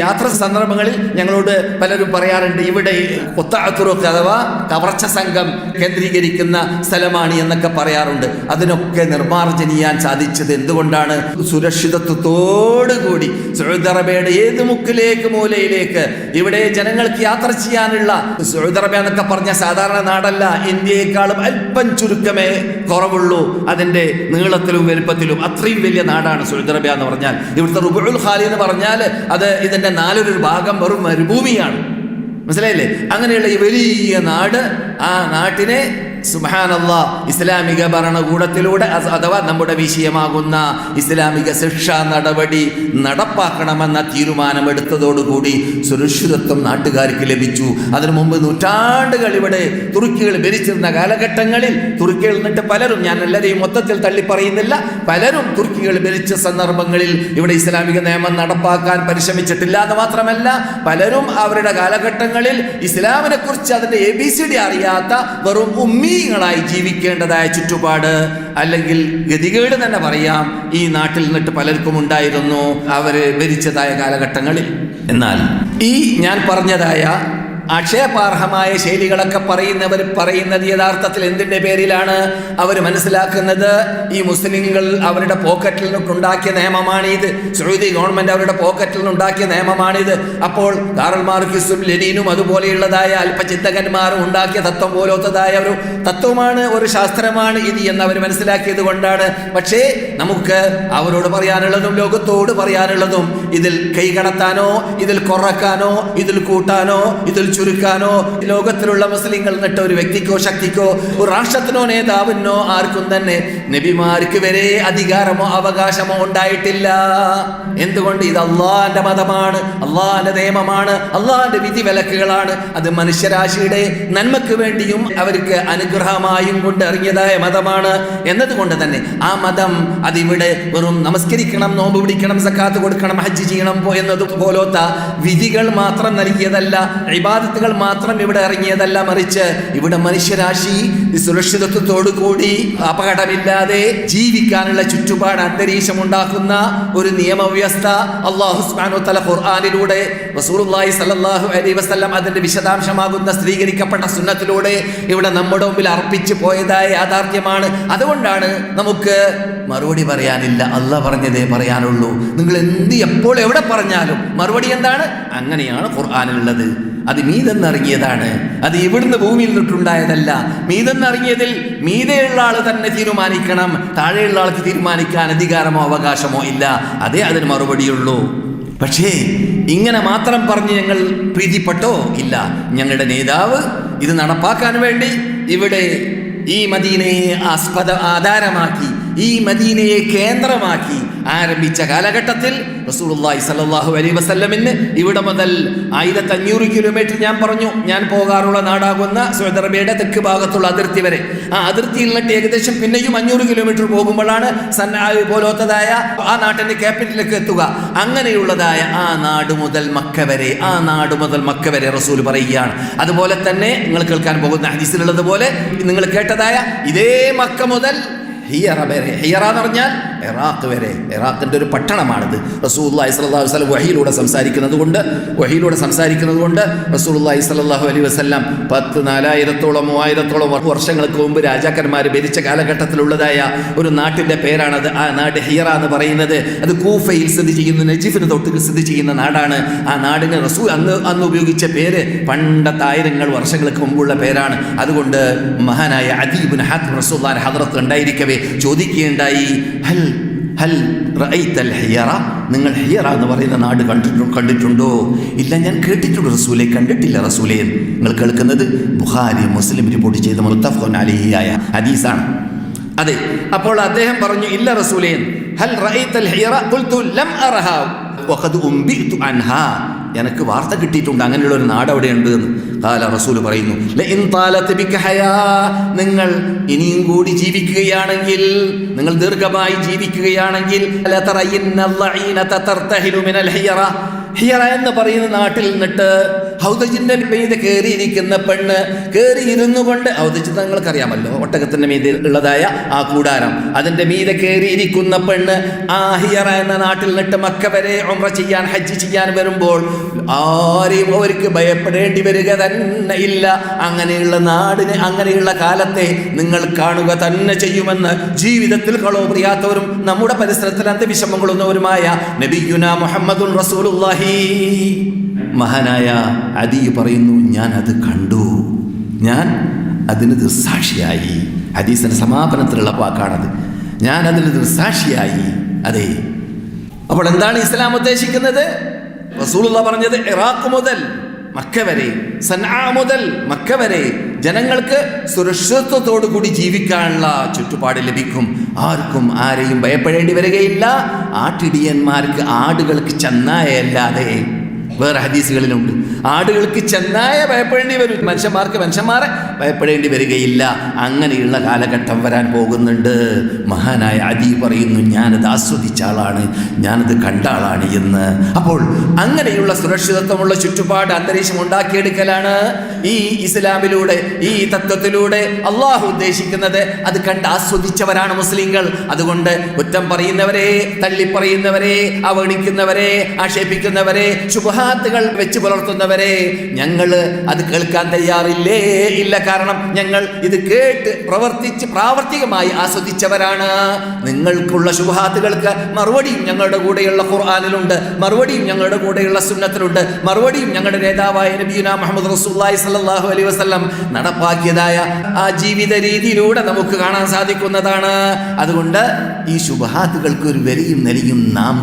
യാത്ര സന്ദർഭങ്ങളിൽ ഞങ്ങളോട് പലരും പറയാറുണ്ട്, ഇവിടെ ഖുത്താഉത്തുറഖ് അഥവാ കവർച്ച സംഘം കേന്ദ്രീകരിക്കുന്ന സ്ഥലമാണ് എന്നൊക്കെ പറയാറുണ്ട്. അതിനൊക്കെ നിർമ്മാർജ്ജനം ചെയ്യാൻ സാധിച്ചത് എന്തുകൊണ്ടാണ്? സുരക്ഷിതത്വത്തോടുകൂടി സൗദി അറേബ്യയുടെ ഏത് മുക്കിലേക്ക് മൂലയിലേക്ക് ഇവിടെ ജനങ്ങൾക്ക് യാത്ര ചെയ്യാനുള്ള, സൗദി അറേബ്യ എന്നൊക്കെ പറഞ്ഞ സാധാരണ നാടല്ല, ഇന്ത്യയെക്കാളും അല്പം ചുരുക്കമേ കുറവുള്ളൂ അതിന്റെ നീളത്തിലും വലുപ്പത്തിലും. അത്രയും വലിയ നാടാണ് സൗദി അറേബ്യ എന്ന് പറഞ്ഞാൽ. ഇവിടുത്തെ റുബുഉൽ ഖാലി എന്ന് പറഞ്ഞാൽ അത് ഇതിന്റെ 4/1 ഭാഗം വെറും മരുഭൂമിയാണ്. മനസ്സിലായില്ലേ? അങ്ങനെയുള്ള ഈ വലിയ നാട്, ആ നാട്ടിനെ സുബ്ഹാനല്ലാഹ് ഇസ്ലാമിക ഭരണകൂടത്തിലൂടെ അഥവാ നമ്മുടെ വിഷയമാകുന്ന ഇസ്ലാമിക ശിക്ഷാ നടപടി നടപ്പാക്കണമെന്ന തീരുമാനമെടുത്തതോടുകൂടി സുരക്ഷിതത്വം നാട്ടുകാർക്ക് ലഭിച്ചു. അതിനു മുമ്പ് നൂറ്റാണ്ടുകൾ ഇവിടെ തുർക്കികൾ ഭരിച്ചിരുന്ന കാലഘട്ടങ്ങളിൽ തുർക്കിയിൽ നിന്നിട്ട് പലരും, ഞാൻ എല്ലാവരെയും മൊത്തത്തിൽ തള്ളി പറയുന്നില്ല, പലരും തുർക്കികൾ ഭരിച്ച സന്ദർഭങ്ങളിൽ ഇവിടെ ഇസ്ലാമിക നിയമം നടപ്പാക്കാൻ പരിശ്രമിച്ചിട്ടില്ല എന്ന് മാത്രമല്ല പലരും അവരുടെ കാലഘട്ടങ്ങളിൽ ഇസ്ലാമിനെ കുറിച്ച് അതിന്റെ ABCD അറിയാത്ത വെറും ായി ജീവിക്കേണ്ടതായ ചുറ്റുപാട് അല്ലെങ്കിൽ ഗതികേട് തന്നെ പറയാം ഈ നാട്ടിൽ നിന്നിട്ട് പലർക്കും ഉണ്ടായിരുന്നു അവര് ഭരിച്ചതായ കാലഘട്ടങ്ങളിൽ. എന്നാൽ ഈ ഞാൻ പറഞ്ഞതായ ആക്ഷേപാർഹമായ ശൈലികളൊക്കെ പറയുന്നത് യഥാർത്ഥത്തിൽ എന്തിന്റെ പേരിലാണ്? അവർ മനസ്സിലാക്കുന്നത് ഈ മുസ്ലിങ്ങൾ അവരുടെ പോക്കറ്റിൽ നിന്നുണ്ടാക്കിയ നിയമമാണിത്, സൗദി ഗവൺമെന്റ് അവരുടെ പോക്കറ്റിൽ നിന്നുണ്ടാക്കിയ നിയമമാണിത്. അപ്പോൾ കാറൽ മാർക്സും ലെനിനും അതുപോലെയുള്ളതായ അല്പചിന്തകന്മാരും ഉണ്ടാക്കിയ തത്വം പോലത്തതായ ഒരു തത്വമാണ്, ഒരു ശാസ്ത്രമാണ് ഇത് എന്ന് അവർ മനസ്സിലാക്കിയത് കൊണ്ടാണ്. പക്ഷേ നമുക്ക് അവരോട് പറയാനുള്ളതും ലോകത്തോട് പറയാനുള്ളതും ഇതിൽ കൈകടത്താനോ ഇതിൽ കുറക്കാനോ ഇതിൽ കൂട്ടാനോ ഇതിൽ ചുരുക്കാനോ ലോകത്തിലുള്ള മുസ്ലിങ്ങൾ എന്നിട്ട് ഒരു വ്യക്തിക്കോ ശക്തിക്കോ ഒരു രാഷ്ട്രത്തിനോ നേതാവിനോ ആർക്കും തന്നെ നബിമാർക്ക് വരെ അധികാരമോ അവകാശമോ ഉണ്ടായിട്ടില്ല. എന്തുകൊണ്ട്? ഇത് അള്ളാന്റെ മതമാണ്, അള്ളാന്റെ നിയമമാണ്, അള്ളാന്റെ വിധി വിലക്കുകളാണ്. അത് മനുഷ്യരാശിയുടെ നന്മക്ക് വേണ്ടിയും അവർക്ക് അനുഗ്രഹമായും കൊണ്ട് ഇറങ്ങിയതായ മതമാണ്. എന്നതുകൊണ്ട് തന്നെ ആ മതം അതിവിടെ വെറും നമസ്കരിക്കണം, നോമ്പ് പിടിക്കണം, സക്കാത്ത് കൊടുക്കണം, ഹജ്ജ് ചെയ്യണം എന്നതുപോലത്തെ വിധികൾ മാത്രം നൽകിയതല്ല, ഇബാദത്തുകൾ മാത്രം ഇവിടെ ഇറങ്ങിയതല്ല. മറിച്ച് ഇവിടെ മനുഷ്യരാശി സുരക്ഷിതത്വത്തോടു കൂടി അപകടമില്ലാതെ ജീവിക്കാനുള്ള ചുറ്റുപാട് അന്തരീക്ഷം ഉണ്ടാക്കുന്ന ഒരു നിയമവ്യവസ്ഥ അല്ലാഹു സുബ്ഹാനഹു വ തആല ഖുർആനിലൂടെ റസൂലുള്ളാഹി സ്വല്ലല്ലാഹു അലൈഹി വസല്ലം അതിന്റെ വിശദാംശമാകുന്ന സ്ഥിരീകരിക്കപ്പെട്ട സുന്നത്തിലൂടെ ഇവിടെ നമ്മുടെ മുമ്പിൽ അർപ്പിച്ചു പോയതായ യാഥാർത്ഥ്യമാണ്. അതുകൊണ്ടാണ് നമുക്ക് മറുപടി പറയാനില്ല, അല്ലാഹ് പറഞ്ഞതേ പറയാനുള്ളൂ. നിങ്ങൾ എന്ത് എപ്പോൾ എവിടെ പറഞ്ഞാലും മറുപടി എന്താണ്? അങ്ങനെയാണ് ഖുർആനിലുള്ളത്. അത് മീതെന്നിറങ്ങിയതാണ്. അത് ഇവിടുന്ന് ഭൂമിയിൽ നിന്നിട്ടുണ്ടായതല്ല. മീതെന്നിറങ്ങിയതിൽ മീതെയുള്ള ആൾ തന്നെ തീരുമാനിക്കണം. താഴെയുള്ള ആൾക്ക് തീരുമാനിക്കാൻ അധികാരമോ അവകാശമോ ഇല്ല. അതേ അതിന് മറുപടിയുള്ളൂ. പക്ഷേ ഇങ്ങനെ മാത്രം പറഞ്ഞ് ഞങ്ങൾ പ്രീതിപ്പെട്ടോ? ഇല്ല. ഞങ്ങളുടെ നേതാവ് ഇത് നടപ്പാക്കാൻ വേണ്ടി ഇവിടെ ഈ മദീനയെ ആധാരമാക്കി, ഈ മദീനയെ കേന്ദ്രമാക്കി ആരംഭിച്ച കാലഘട്ടത്തിൽ റസൂലുള്ളാഹി സ്വല്ലല്ലാഹു അലൈഹി വസല്ലമിന് ഇവിടെ മുതൽ 1500 കിലോമീറ്റർ ഞാൻ പറഞ്ഞു, ഞാൻ പോകാറുള്ള നാടാകുന്ന സൗദി അറേബ്യയുടെ തെക്ക് ഭാഗത്തുള്ള അതിർത്തി വരെ, ആ അതിർത്തിയിൽ നിന്നിട്ട് ഏകദേശം പിന്നെയും 500 കിലോമീറ്റർ പോകുമ്പോഴാണ് സന്നാ പോലത്തതായ ആ നാട്ടിന്റെ ക്യാപിറ്റലിലേക്ക് എത്തുക. അങ്ങനെയുള്ളതായ ആ നാട് മുതൽ മക്ക വരെ റസൂൽ പറയുകയാണ്. അതുപോലെ തന്നെ നിങ്ങൾ കേൾക്കാൻ പോകുന്ന ഹദീസിലുള്ളത് പോലെ നിങ്ങൾ കേട്ടതായ ഇതേ മക്ക മുതൽ ഹിയറ വരെ, ഹിയറ എന്ന് പറഞ്ഞാൽ ഇറാഖ് വരെ, ഇറാഖിൻ്റെ ഒരു പട്ടണമാണിത്. റസൂലുള്ളാഹി സ്വല്ലല്ലാഹു അലൈഹി വസല്ലം വഹിയിലൂടെ സംസാരിക്കുന്നത് കൊണ്ട് റസൂലുള്ളാഹി സ്വല്ലല്ലാഹു അലൈഹി വസല്ലം 4000-ഓളം 3000-ഓളം വർഷങ്ങൾക്ക് മുമ്പ് രാജാക്കന്മാർ ഭരിച്ച കാലഘട്ടത്തിലുള്ളതായ ഒരു നാട്ടിൻ്റെ പേരാണത്. ആ നാട് ഹിയറ എന്ന് പറയുന്നത് അത് കൂഫയിൽ സ്ഥിതി ചെയ്യുന്ന, നജിഫിന് തൊട്ട് സ്ഥിതി ചെയ്യുന്ന നാടാണ്. ആ നാടിന് റസൂൽ അന്ന് ഉപയോഗിച്ച പേര് പണ്ടത്തെ 1000 വർഷങ്ങൾക്ക് മുമ്പുള്ള പേരാണ്. അതുകൊണ്ട് മഹാനായ അദീ ഇബ്നു ഹാത്തിം റസൂലുള്ളാഹിയുടെ ഹദ്റത്ത് ഉണ്ടായിരിക്കവേ ചോദിക്കുകയുണ്ടായി, ഹൽ റഅയ്തൽ ഹിയറ, നിങ്ങൾ ഹിയറ എന്ന് പറയുന്ന നാട് കണ്ടിട്ടുണ്ടോ? ഇല്ല, ഞാൻ കേട്ടിട്ടുണ്ട് റസൂലേ, കണ്ടിട്ടില്ല റസൂലേ. നിങ്ങൾ കേൾക്കുന്നത് ബുഖാരി മുസ്ലിം റിപ്പോർട്ട് ചെയ്ത മുത്തഫഖുൻ അലൈഹി ആയ ഹദീസാണ്. അതെ, അപ്പോൾ അദ്ദേഹം പറഞ്ഞു, ഇല്ല റസൂലേ. ഹൽ റഅയ്തൽ ഹിയറ? ഖുൽതു ലം അറഹാ വഖദ് ഉംബിതു അൻഹാ, എനിക്ക് വാർത്ത കിട്ടിയിട്ടുണ്ട് അങ്ങനെയുള്ള ഒരു നാട് അവിടെ ഉണ്ട് എന്ന്. ഖാല, റസൂൽ പറയുന്നു, ലഇൻ താലത് ബിക ഹയാ, നിങ്ങൾ ഇനിയും കൂടി ജീവിക്കുകയാണെങ്കിൽ, നിങ്ങൾ ദീർഘമായി ജീവിക്കുകയാണെങ്കിൽ, ലതറയിന്ന അല്ലഈനത തർതഹിലു മിനൽ ഹിയറ, ഹിയറ എന്ന് പറയുന്ന നാട്ടിൽ നിന്നിട്ട് ഹൗദജിന്റെ മീതെ കയറിയിരിക്കുന്ന പെണ്ണ് കയറിയിരുന്നു കൊണ്ട്, ഹൗദജ് നിങ്ങൾക്കറിയാമല്ലോ, ഒട്ടകത്തിന്റെ മീതെ ഉള്ളതായ ആ കൂടാരം, അതിന്റെ മീതെ കയറിയിരിക്കുന്ന പെണ്ണ് ആ ഹിയറ എന്ന നാട്ടിൽ നിന്നിട്ട് മക്ക വരെ ഉംറ ചെയ്യാൻ, ഹജ്ജ് ചെയ്യാൻ വരുമ്പോൾ ആരെയും അവർക്ക് ഭയപ്പെടേണ്ടി വരിക തന്നെ ഇല്ല. അങ്ങനെയുള്ള നാടിനെ, അങ്ങനെയുള്ള കാലത്തെ നിങ്ങൾ കാണുക തന്നെ ചെയ്യുമെന്ന് ജീവിതത്തിൽ കളവ് പറയാത്തവരും നമ്മുടെ പരിസരത്തിൽ അന്തവിഷമങ്ങളൊന്നവരുമായ നബിയുനാ മുഹമ്മദുൻ റസൂലുള്ളാഹി മഹാനായ അദീ പറയുന്നു, ഞാൻ അത് കണ്ടു, ഞാൻ അതിന് ദൃസാക്ഷിയായി. ഹദീസിന്റെ സമാപനത്തിലുള്ള വാക്കാണത്, ഞാൻ അതിന് ദൃസാക്ഷിയായി. അതെ, അപ്പോൾ എന്താണ് ഇസ്ലാം ഉദ്ദേശിക്കുന്നത്? റസൂലുള്ളാഹി പറഞ്ഞത് ഇറാഖ് മുതൽ മക്ക വരെ, സൻആ മുതൽ മക്ക വരെ ജനങ്ങൾക്ക് സുരക്ഷിതത്വത്തോടു കൂടി ജീവിക്കാനുള്ള ചുറ്റുപാട് ലഭിക്കും. ആർക്കും ആരെയും ഭയപ്പെടേണ്ടി വരികയില്ല. ആട്ടിടിയന്മാർക്ക്, ആടുകൾക്ക് ചെന്നായല്ലാതെ, വേറെ ഹദീസുകളിലുണ്ട്, ആടുകൾക്ക് ചെന്നായ ഭയപ്പെടേണ്ടി വരും, മനുഷ്യന്മാരെ ഭയപ്പെടേണ്ടി വരികയില്ല. അങ്ങനെയുള്ള കാലഘട്ടം വരാൻ പോകുന്നുണ്ട്. മഹാനായ അദീ പറയുന്നു, ഞാനത് ആസ്വദിച്ച ആളാണ്, ഞാനത് കണ്ട ആളാണ് എന്ന്. അപ്പോൾ അങ്ങനെയുള്ള സുരക്ഷിതത്വമുള്ള ചുറ്റുപാട് അന്തരീക്ഷം ഉണ്ടാക്കിയെടുക്കലാണ് ഈ ഇസ്ലാമിലൂടെ, ഈ തത്വത്തിലൂടെ അള്ളാഹു ഉദ്ദേശിക്കുന്നത്. അത് കണ്ട് ആസ്വദിച്ചവരാണ് മുസ്ലിങ്ങൾ. അതുകൊണ്ട് കുറ്റം പറയുന്നവരെ, തള്ളിപ്പറയുന്നവരെ, അവഗണിക്കുന്നവരെ, ആക്ഷേപിക്കുന്നവരെ, ശുബ്ഹാത്തുകൾ വെച്ച് പുലർത്തുന്നവരെ ഞങ്ങൾ അത് കേൾക്കാൻ തയ്യാറില്ലേ? ഇല്ല. കാരണം ഞങ്ങൾ ഇത് കേട്ട് പ്രവർത്തിച്ച് പ്രാവർത്തികമായി ആസ്വദിച്ചവരാണ്. നിങ്ങൾക്കുള്ള ശുബ്ഹാത്തുകൾക്ക് മറുപടിയും ഞങ്ങളുടെ കൂടെയുള്ള ഖുർആനിലുണ്ട്, മറുപടിയും ഞങ്ങളുടെ കൂടെയുള്ള സുന്നത്തിലുണ്ട്, മറുപടിയും ഞങ്ങളുടെ നേതാവായ നബിയുനാ മുഹമ്മദ് റസൂലുള്ളാഹി സ്വല്ലല്ലാഹു അലൈഹി വസല്ലം നടപ്പാക്കിയതായ ആ ജീവിത രീതിയിലൂടെ നമുക്ക് കാണാൻ സാധിക്കുന്നതാണ്. അതുകൊണ്ട് ഈ ശുബ്ഹാത്തുകൾക്ക് ഒരു വിലയും നിലയും നാം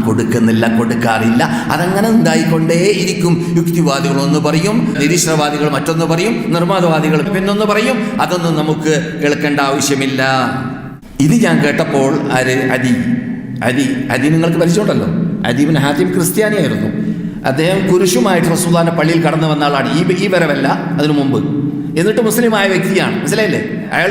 കൊടുക്കാറില്ല. അതങ്ങനെ ഉണ്ടായിക്കൊണ്ടേ ഇരിക്കും. യുക്തിവാദികളൊന്ന് പറയും, നിരീശ്വരവാദികൾ മറ്റൊന്ന് പറയും, നിർമ്മാതവാദികൾ പിന്നൊന്ന് പറയും. അതൊന്നും നമുക്ക് കേൾക്കേണ്ട ആവശ്യമില്ല. ഇത് ഞാൻ കേട്ടപ്പോൾ അദി നിങ്ങൾക്ക് പരിചയമുണ്ടല്ലോ. അദീ ഇബ്നു ഹാത്തിം ക്രിസ്ത്യാനിയായിരുന്നു. അദ്ദേഹം കുരിശുമായിട്ട് റസൂലുള്ളാഹിന്റെ പള്ളിയിൽ കടന്നു വന്ന ആളാണ്. ഈ വരവല്ല, അതിനു മുമ്പ്. എന്നിട്ട് മുസ്ലിമായ വ്യക്തിയാണ്. മനസ്സിലായില്ലേ? അയാൾ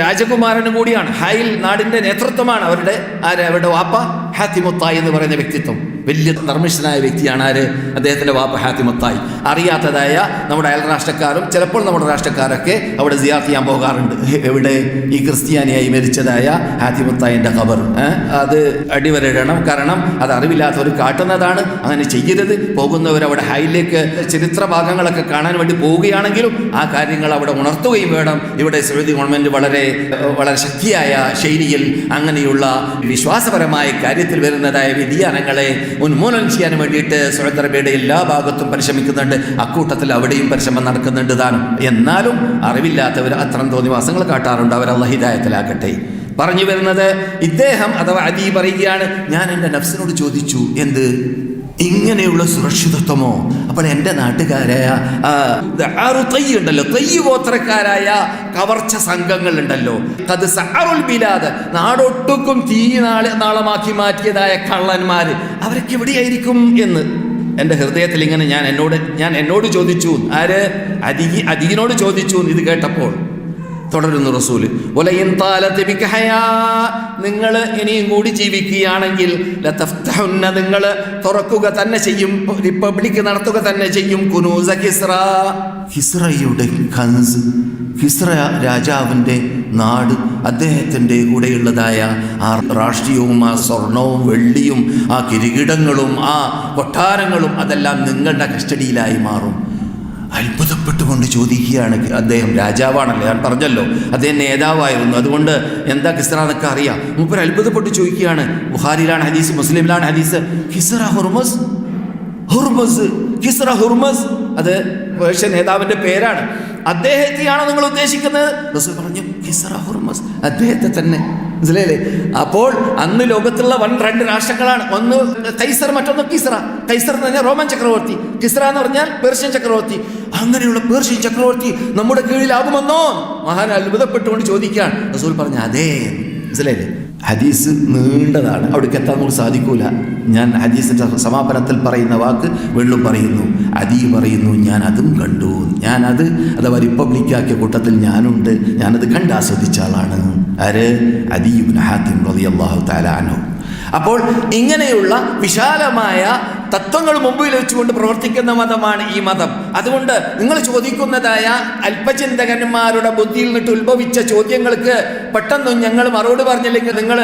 രാജകുമാരനും കൂടിയാണ്. ഹൈൽ നാടിന്റെ നേതൃത്വമാണ് അവരുടെ വാപ്പ ഹാത്തിമുത്തായി എന്ന് പറയുന്ന വ്യക്തിത്വം. വലിയ ധർമ്മിഷ്ഠനായ വ്യക്തിയാണ് അദ്ദേഹത്തിന്റെ വാപ്പ ഹാത്തിമുത്തായി. അറിയാത്തതായ നമ്മുടെ അയൽ രാഷ്ട്രക്കാരും ചിലപ്പോൾ നമ്മുടെ രാഷ്ട്രക്കാരൊക്കെ അവിടെ സിയാറത്ത് ചെയ്യാൻ പോകാറുണ്ട്. എവിടെ? ഈ ക്രിസ്ത്യാനിയായി മരിച്ചതായ ഹാത്തിമുത്തായിന്റെ ഖബർ. അത് അടിവരയിടണം. കാരണം അത് അറിവില്ലാത്തവർ കാട്ടുന്നതാണ്. അങ്ങനെ ചെയ്യരുത്. പോകുന്നവരവിടെ ഹൈലിലേക്ക് ചരിത്ര ഭാഗങ്ങളൊക്കെ കാണാൻ വേണ്ടി പോവുകയാണെങ്കിലും ആ കാര്യങ്ങൾ അവിടെ ഉണർത്തുകയും വേണം. ഇവിടെ സൗദി ഗവൺമെന്റ് വളരെ ശക്തിയായ ശൈലിയിൽ അങ്ങനെയുള്ള വിശ്വാസപരമായ കാര്യത്തിൽ വരുന്നതായ വ്യതിയാനങ്ങളെ ഉന്മൂലനം ചെയ്യാൻ വേണ്ടിയിട്ട് സൗദി അറേബ്യയുടെ എല്ലാ ഭാഗത്തും പരിശ്രമിക്കുന്നുണ്ട്. അക്കൂട്ടത്തിൽ അവിടെയും പരിശ്രമം നടക്കുന്നുണ്ട് താനും. എന്നാലും അറിവില്ലാത്തവർ അത്തരം തോന്നിവാസങ്ങൾ കാട്ടാറുണ്ട്. അവർ അല്ലാഹു ഹിദായത്തിലാക്കട്ടെ. പറഞ്ഞു വരുന്നത്, ഇദ്ദേഹം അഥവാ അദി പറയുകയാണ്, ഞാൻ എൻ്റെ നഫ്സിനോട് ചോദിച്ചു, എന്ത് ഇങ്ങനെയുള്ള സുരക്ഷിതത്വമോ? അപ്പോൾ എൻ്റെ നാട്ടുകാരായ ഉണ്ടല്ലോ, തയ്യ് ഗോത്രക്കാരായ കവർച്ച സംഘങ്ങളുണ്ടല്ലോ, അത് സഅറുൽ ബിലാദ്, നാടൊട്ടുക്കും നാളമാക്കി മാറ്റിയതായ കള്ളന്മാർ, അവരൊക്കെ എവിടെയായിരിക്കും എന്ന് എൻ്റെ ഹൃദയത്തിൽ ഇങ്ങനെ ഞാൻ എന്നോട് ചോദിച്ചു. ആര്? അദീനോട് ചോദിച്ചു. ഇത് കേട്ടപ്പോൾ തുടരുന്നു റസൂല്, നിങ്ങൾ ഇനിയും കൂടി ജീവിക്കുകയാണെങ്കിൽ നിങ്ങൾ തുറക്കുക തന്നെ ചെയ്യും, റിപ്പബ്ലിക് നടത്തുക തന്നെ ചെയ്യും. കുനൂസ കിസ്റ, കിസ്റയുടെ കൻസ്, കിസ്റ രാജാവിൻ്റെ നാട്, അദ്ദേഹത്തിൻ്റെ കൂടെയുള്ളതായ ആ രാഷ്ട്രീയവും ആ സ്വർണവും വെള്ളിയും ആ കിരീടങ്ങളും ആ കൊട്ടാരങ്ങളും അതെല്ലാം നിങ്ങളുടെ കസ്റ്റഡിയിലായി മാറും. അത്ഭുതപ്പെട്ടുകൊണ്ട് ചോദിക്കുകയാണ് അദ്ദേഹം. രാജാവാണല്ലോ, ഞാൻ പറഞ്ഞല്ലോ, അദ്ദേഹം നേതാവായിരുന്നു. അതുകൊണ്ട് എന്താ കിസ്റ എന്നൊക്കെ അറിയാം. മൂപ്പർ അത്ഭുതപ്പെട്ട് ചോദിക്കുകയാണ്. ബുഖാരിയിലാണ് ഹദീസ്, മുസ്ലിമിലാണ് ഹദീസ്. കിസ്റ ഹുർമസ്, കിസ്റ ഹുർമസ്, അത് പേർഷ്യൻ നേതാവിൻ്റെ പേരാണ്. അദ്ദേഹത്തെയാണോ നിങ്ങൾ ഉദ്ദേശിക്കുന്നത്? റസൂൽ പറഞ്ഞു, കിസ്റ ഹുർമസ്, അദ്ദേഹത്തെ തന്നെ. മനസ്സിലായില്ലേ? അപ്പോൾ അന്ന് ലോകത്തുള്ള 2 രാഷ്ട്രങ്ങളാണ്. ഒന്ന് കൈസർ, മറ്റൊന്ന് കിസ്റ. കൈസർ എന്ന് പറഞ്ഞാൽ റോമൻ ചക്രവർത്തി, കിസ്റ എന്ന് പറഞ്ഞാൽ പേർഷ്യൻ ചക്രവർത്തി. അങ്ങനെയുള്ള പേർഷ്യൻ ചക്രവർത്തി നമ്മുടെ കീഴിലാകുമെന്നോ? മഹാൻ അത്ഭുതപ്പെട്ടുകൊണ്ട് ചോദിക്കുകയാണ്. റസൂൽ പറഞ്ഞു, അതേ. മനസ്സിലായില്ലേ? ഹദീസ് നീണ്ടതാണ്, അവിടേക്ക് എത്താൻ നമുക്ക് സാധിക്കൂല. ഞാൻ ഹദീസിൻ്റെ സമാപനത്തിൽ പറയുന്ന വാക്ക് വീണ്ടും പറയുന്നു. അദി പറയുന്നു, ഞാൻ അതും കണ്ടു, ഞാനത് അഥവാ റിപ്പബ്ലിക്കാക്കിയ കൂട്ടത്തിൽ ഞാനുണ്ട്, ഞാനത് കണ്ടാസ്വദിച്ച ആളാണ്. ആര്? അദി ഇബ്നു ഹാത്തിം റളിയല്ലാഹു തആല അൻഹു. അപ്പോൾ ഇങ്ങനെയുള്ള വിശാലമായ തത്വങ്ങൾ മുമ്പിൽ വെച്ചുകൊണ്ട് പ്രവർത്തിക്കുന്ന മതമാണ് ഈ മതം. അതുകൊണ്ട് നിങ്ങൾ ചോദിക്കുന്നതായ അല്പചിന്തകന്മാരുടെ ബുദ്ധിയിൽ നിന്നിട്ട് ഉത്ഭവിച്ച ചോദ്യങ്ങൾക്ക് പെട്ടെന്ന് ഞങ്ങൾ മറുപടി പറഞ്ഞില്ലെങ്കിൽ നിങ്ങൾ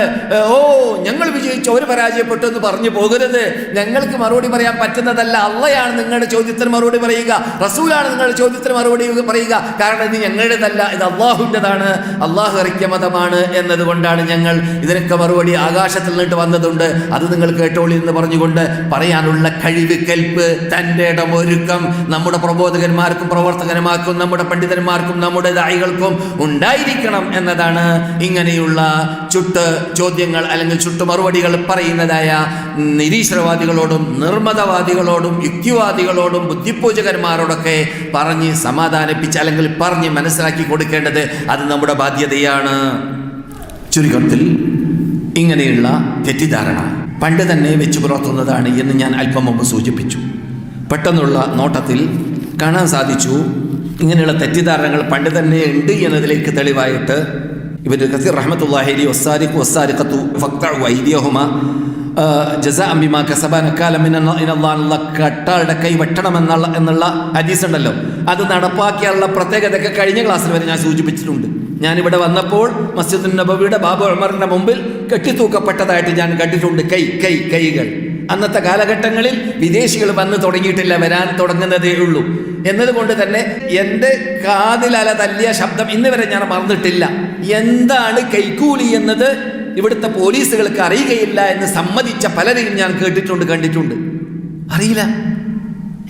ഞങ്ങൾ വിജയിച്ചു, അവർ പരാജയപ്പെട്ടു എന്ന് പറഞ്ഞു പോകരുത്. ഞങ്ങൾക്ക് മറുപടി പറയാൻ പറ്റുന്നതല്ല. അള്ളയാണ് നിങ്ങളുടെ ചോദ്യത്തിന് മറുപടി പറയുക, റസൂലാണ് നിങ്ങളുടെ ചോദ്യത്തിന് മറുപടി പറയുക. കാരണം ഇത് ഞങ്ങളുടേതല്ല, ഇത് അള്ളാഹുവിൻ്റെതാണ്, അള്ളാഹു ഇറക്കിയ മതമാണ് എന്നതുകൊണ്ടാണ് ഞങ്ങൾ ഇതിനൊക്കെ മറുപടി ആകാശത്തിൽ നിന്നിട്ട് വന്നതുണ്ട്, അത് നിങ്ങൾ കേട്ടോളി എന്ന് പറഞ്ഞുകൊണ്ട് പറയാനുള്ള കഴിവ്, കൽപ്പ്, തൻ്റെ ഇടമൊരുക്കം നമ്മുടെ പ്രബോധകന്മാർക്കും പ്രവർത്തകന്മാർക്കും നമ്മുടെ പണ്ഡിതന്മാർക്കും നമ്മുടെ ദായികൾക്കും ഉണ്ടായിരിക്കണം എന്നതാണ് ഇങ്ങനെയുള്ള ചുട്ട് ചോദ്യങ്ങൾ അല്ലെങ്കിൽ ചുട്ടു മറുപടികൾ പറയുന്നതായ നിരീശ്വരവാദികളോടും നിർമ്മതവാദികളോടും യുക്തിവാദികളോടും ബുദ്ധിപൂജകന്മാരോടൊക്കെ പറഞ്ഞ് സമാധാനിപ്പിച്ച് അല്ലെങ്കിൽ പറഞ്ഞ് മനസ്സിലാക്കി കൊടുക്കേണ്ടത് അത് നമ്മുടെ ബാധ്യതയാണ്. ചുരുക്കത്തിൽ ഇങ്ങനെയുള്ള തെറ്റിദ്ധാരണ പണ്ട് തന്നെ വെച്ച് പുലർത്തുന്നതാണ് എന്ന് ഞാൻ അല്പം മുമ്പ് സൂചിപ്പിച്ചു. പെട്ടെന്നുള്ള നോട്ടത്തിൽ കാണാൻ സാധിച്ചു ഇങ്ങനെയുള്ള തെറ്റിദ്ധാരണകൾ പണ്ട് തന്നെ ഉണ്ട് എന്നതിലേക്ക് തെളിവായിട്ട് ഇബ്നു കസീർ റഹ്മത്തുള്ളാഹി അലൈഹി വസ്സാരിഖു വസ്സാരിഖത്തു ഫഖ്തഉ ഐദിയഹുമ ജസാഅൻ ബിമാ കസബ നകാല മിനല്ലാഹി, കട്ടാളുടെ കൈ വെട്ടണം എന്നുള്ള ഹദീസ് ഉണ്ടല്ലോ, അത് നടപ്പാക്കിയുള്ള പ്രത്യേകതയൊക്കെ കഴിഞ്ഞ ക്ലാസ്സിൽ വരെ ഞാൻ സൂചിപ്പിച്ചിട്ടുണ്ട്. ഞാനിവിടെ വന്നപ്പോൾ മസ്ജിദുൻ നബവിയുടെ ബാബു ഉമറിന്റെ മുമ്പിൽ കെട്ടിത്തൂക്കപ്പെട്ടതായിട്ട് ഞാൻ കണ്ടിട്ടുണ്ട് കൈകൾ. അന്നത്തെ കാലഘട്ടങ്ങളിൽ വിദേശികൾ വന്ന് തുടങ്ങിയിട്ടില്ല, വരാൻ തുടങ്ങുന്നതേ ഉള്ളൂ. എന്നതുകൊണ്ട് തന്നെ എൻ്റെ കാതിലല തല്ലിയ ശബ്ദം ഇന്ന് വരെ ഞാൻ മറന്നിട്ടില്ല. എന്താണ് കൈക്കൂലി എന്നത് ഇവിടുത്തെ പോലീസുകൾക്ക് അറിയുകയില്ല എന്ന് സമ്മതിച്ച പലരെയും ഞാൻ കേട്ടിട്ടുണ്ട്, കണ്ടിട്ടുണ്ട്. അറിയില്ല.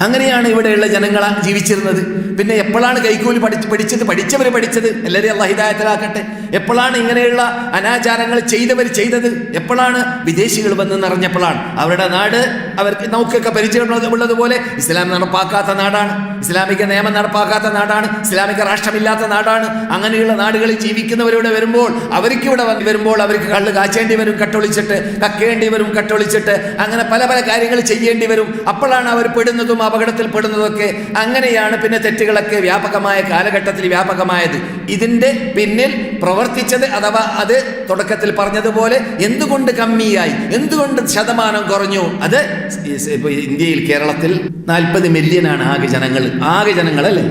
അങ്ങനെയാണ് ഇവിടെയുള്ള ജനങ്ങൾ ജീവിച്ചിരുന്നത്. പിന്നെ എപ്പോഴാണ് കൈക്കൂലി പഠിച്ചവർ പഠിച്ചത്? എല്ലാവരും അല്ലാഹു ഹിദായത്തിലാക്കട്ടെ. എപ്പോഴാണ് ഇങ്ങനെയുള്ള അനാചാരങ്ങൾ ചെയ്തവർ ചെയ്തത്? എപ്പോഴാണ്? വിദേശികൾ വന്ന് നിറഞ്ഞപ്പോഴാണ്. അവരുടെ നാട് അവർക്ക് നമുക്കൊക്കെ പരിചയമുള്ളതുപോലെ ഇസ്ലാം നടപ്പാക്കാത്ത നാടാണ്, ഇസ്ലാമിക നിയമം നടപ്പാക്കാത്ത നാടാണ്, ഇസ്ലാമിക രാഷ്ട്രമില്ലാത്ത നാടാണ്. അങ്ങനെയുള്ള നാടുകളിൽ ജീവിക്കുന്നവരിവിടെ വരുമ്പോൾ അവർക്കിവിടെ വരുമ്പോൾ അവർക്ക് കള്ള് കാച്ചേണ്ടി വരും, കട്ടൊളിച്ചിട്ട് കക്കേണ്ടി വരും, കട്ടൊളിച്ചിട്ട് അങ്ങനെ പല പല കാര്യങ്ങൾ ചെയ്യേണ്ടി വരും. അപ്പോഴാണ് അവർ പെടുന്നതും അപകടത്തിൽ പെടുന്നതൊക്കെ. അങ്ങനെയാണ് പിന്നെ തെറ്റുകളൊക്കെ വ്യാപകമായ കാലഘട്ടത്തിൽ വ്യാപകമായത്. ഇതിൻ്റെ പിന്നിൽ പ്രവർത്തിച്ചത് അഥവാ അത് തുടക്കത്തിൽ പറഞ്ഞതുപോലെ എന്തുകൊണ്ട് കമ്മിയായി, എന്തുകൊണ്ട് ശതമാനം കുറഞ്ഞു? അത് ഇപ്പോൾ ഇന്ത്യയിൽ കേരളത്തിൽ 40 മില്യനാണ് ആകെ ജനങ്ങൾ അല്ലേ?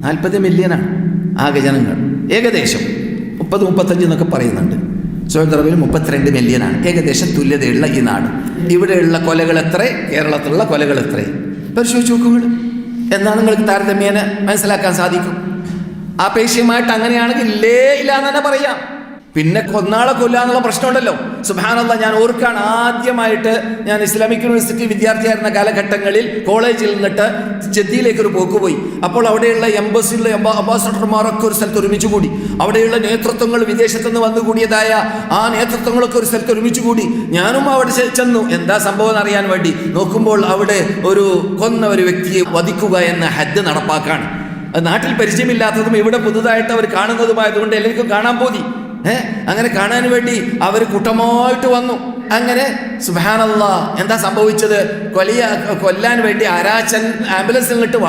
40 മില്യനാണ് ആകെ ജനങ്ങൾ. ഏകദേശം 30-35 എന്നൊക്കെ പറയുന്നുണ്ട്. സൗദി അറേബ്യയിൽ 32 മില്യനാണ്. ഏകദേശം തുല്യതയുള്ള ഈ നാട്. ഇവിടെയുള്ള കൊലകൾ എത്ര, കേരളത്തിലുള്ള കൊലകൾ എത്ര പരിശോധിച്ച് നോക്കുക. എന്നാണ് നിങ്ങൾക്ക് താരതമ്യേന മനസ്സിലാക്കാൻ സാധിക്കും. ആപേക്ഷികമായിട്ട് അങ്ങനെയാണെങ്കിൽ ഇല്ല എന്ന് തന്നെ പറയാം. പിന്നെ കൊന്നാളെ കൊല്ലാന്നുള്ള പ്രശ്നമുണ്ടല്ലോ. സുബ്ഹാനല്ലാഹ്, ഞാൻ ഓർക്കാണ്, ആദ്യമായിട്ട് ഞാൻ ഇസ്ലാമിക് യൂണിവേഴ്സിറ്റി വിദ്യാർത്ഥിയായിരുന്ന കാലഘട്ടങ്ങളിൽ കോളേജിൽ നിന്നിട്ട് ജദ്ദിയിലേക്ക് ഒരു പോക്ക് പോയി. അപ്പോൾ അവിടെയുള്ള എംബസിയിലെ അംബാസഡർമാരൊക്കെ ഒരു സ്ഥലത്ത് ഒരുമിച്ച് കൂടി. അവിടെയുള്ള നേതൃത്വങ്ങൾ, വിദേശത്തുനിന്ന് വന്നുകൂടിയതായ ആ നേതൃത്വങ്ങളൊക്കെ ഒരു സ്ഥലത്ത് ഒരുമിച്ച് കൂടി. ഞാനും അവിടെ ചെന്നു, എന്താ സംഭവം എന്നറിയാൻ വേണ്ടി. നോക്കുമ്പോൾ അവിടെ കൊന്ന ഒരു വ്യക്തിയെ വധിക്കുക എന്ന ഹദ് നടപ്പാക്കാണ്. നാട്ടിൽ പരിചയമില്ലാത്തതും ഇവിടെ പുതുതായിട്ട് അവർ കാണുന്നതുമായതുകൊണ്ട് എല്ലാവർക്കും കാണാൻ പോതി. അങ്ങനെ കാണാൻ വേണ്ടി അവർ കൂട്ടമായിട്ട് വന്നു. അങ്ങനെ സുബ്ഹാനല്ലാഹ്, എന്താ സംഭവിച്ചത്? കൊല്ലാൻ വേണ്ടി ആരാച്ചൻ ആംബുലൻസിൽ നിന്നിട്ട്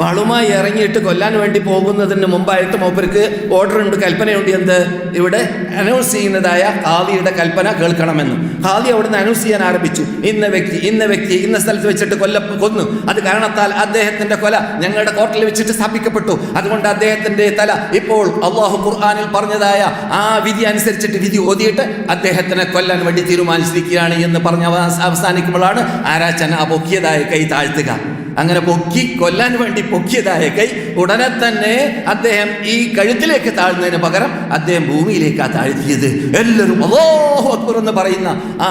വാളുമായി ഇറങ്ങിയിട്ട് കൊല്ലാൻ വേണ്ടി പോകുന്നതിന് മുമ്പായിട്ട് മൂപ്പർക്ക് ഓർഡർ ഉണ്ട്, കൽപ്പനയുണ്ട്. എന്ത്? ഇവിടെ അനൗൺസ് ചെയ്യുന്നതായ ഖാദിയുടെ കൽപ്പന കേൾക്കണമെന്ന്. ഖാദി അവിടുന്ന് അനൗൺസ് ചെയ്യാൻ ആരംഭിച്ചു. ഇന്ന വ്യക്തി ഇന്ന സ്ഥലത്ത് വെച്ചിട്ട് കൊന്നു. അത് കാരണത്താൽ അദ്ദേഹത്തിന്റെ കൊല ഞങ്ങളുടെ കോർട്ടിൽ വെച്ചിട്ട് സ്ഥാപിക്കപ്പെട്ടു. അതുകൊണ്ട് അദ്ദേഹത്തിന്റെ തല ഇപ്പോൾ അല്ലാഹു ഖുർആനിൽ പറഞ്ഞതായ ആ വിധി അനുസരിച്ചിട്ട് വിധി ഓതിയിട്ട് അദ്ദേഹത്തിനെ കൊല്ലാൻ വേണ്ടി തീരുമാനിച്ചിരിക്കുകയാണ് എന്ന് പറഞ്ഞ് അവസാനിക്കുമ്പോഴാണ് ആരാച്ചൻ ആ പൊക്കിയതായ കൈ താഴ്ത്തുക. അങ്ങനെ കൊല്ലാൻ വേണ്ടി പൊക്കിയതായ കൈ ഉടനെ തന്നെ അദ്ദേഹം ഈ കഴുത്തിലേക്ക് താഴ്ന്നതിന് പകരം അദ്ദേഹം ഭൂമിയിലേക്കാണ് താഴ്ത്തിയത്. എല്ലാവരും അല്ലാഹു അക്ബർ എന്ന് പറയുന്ന ആ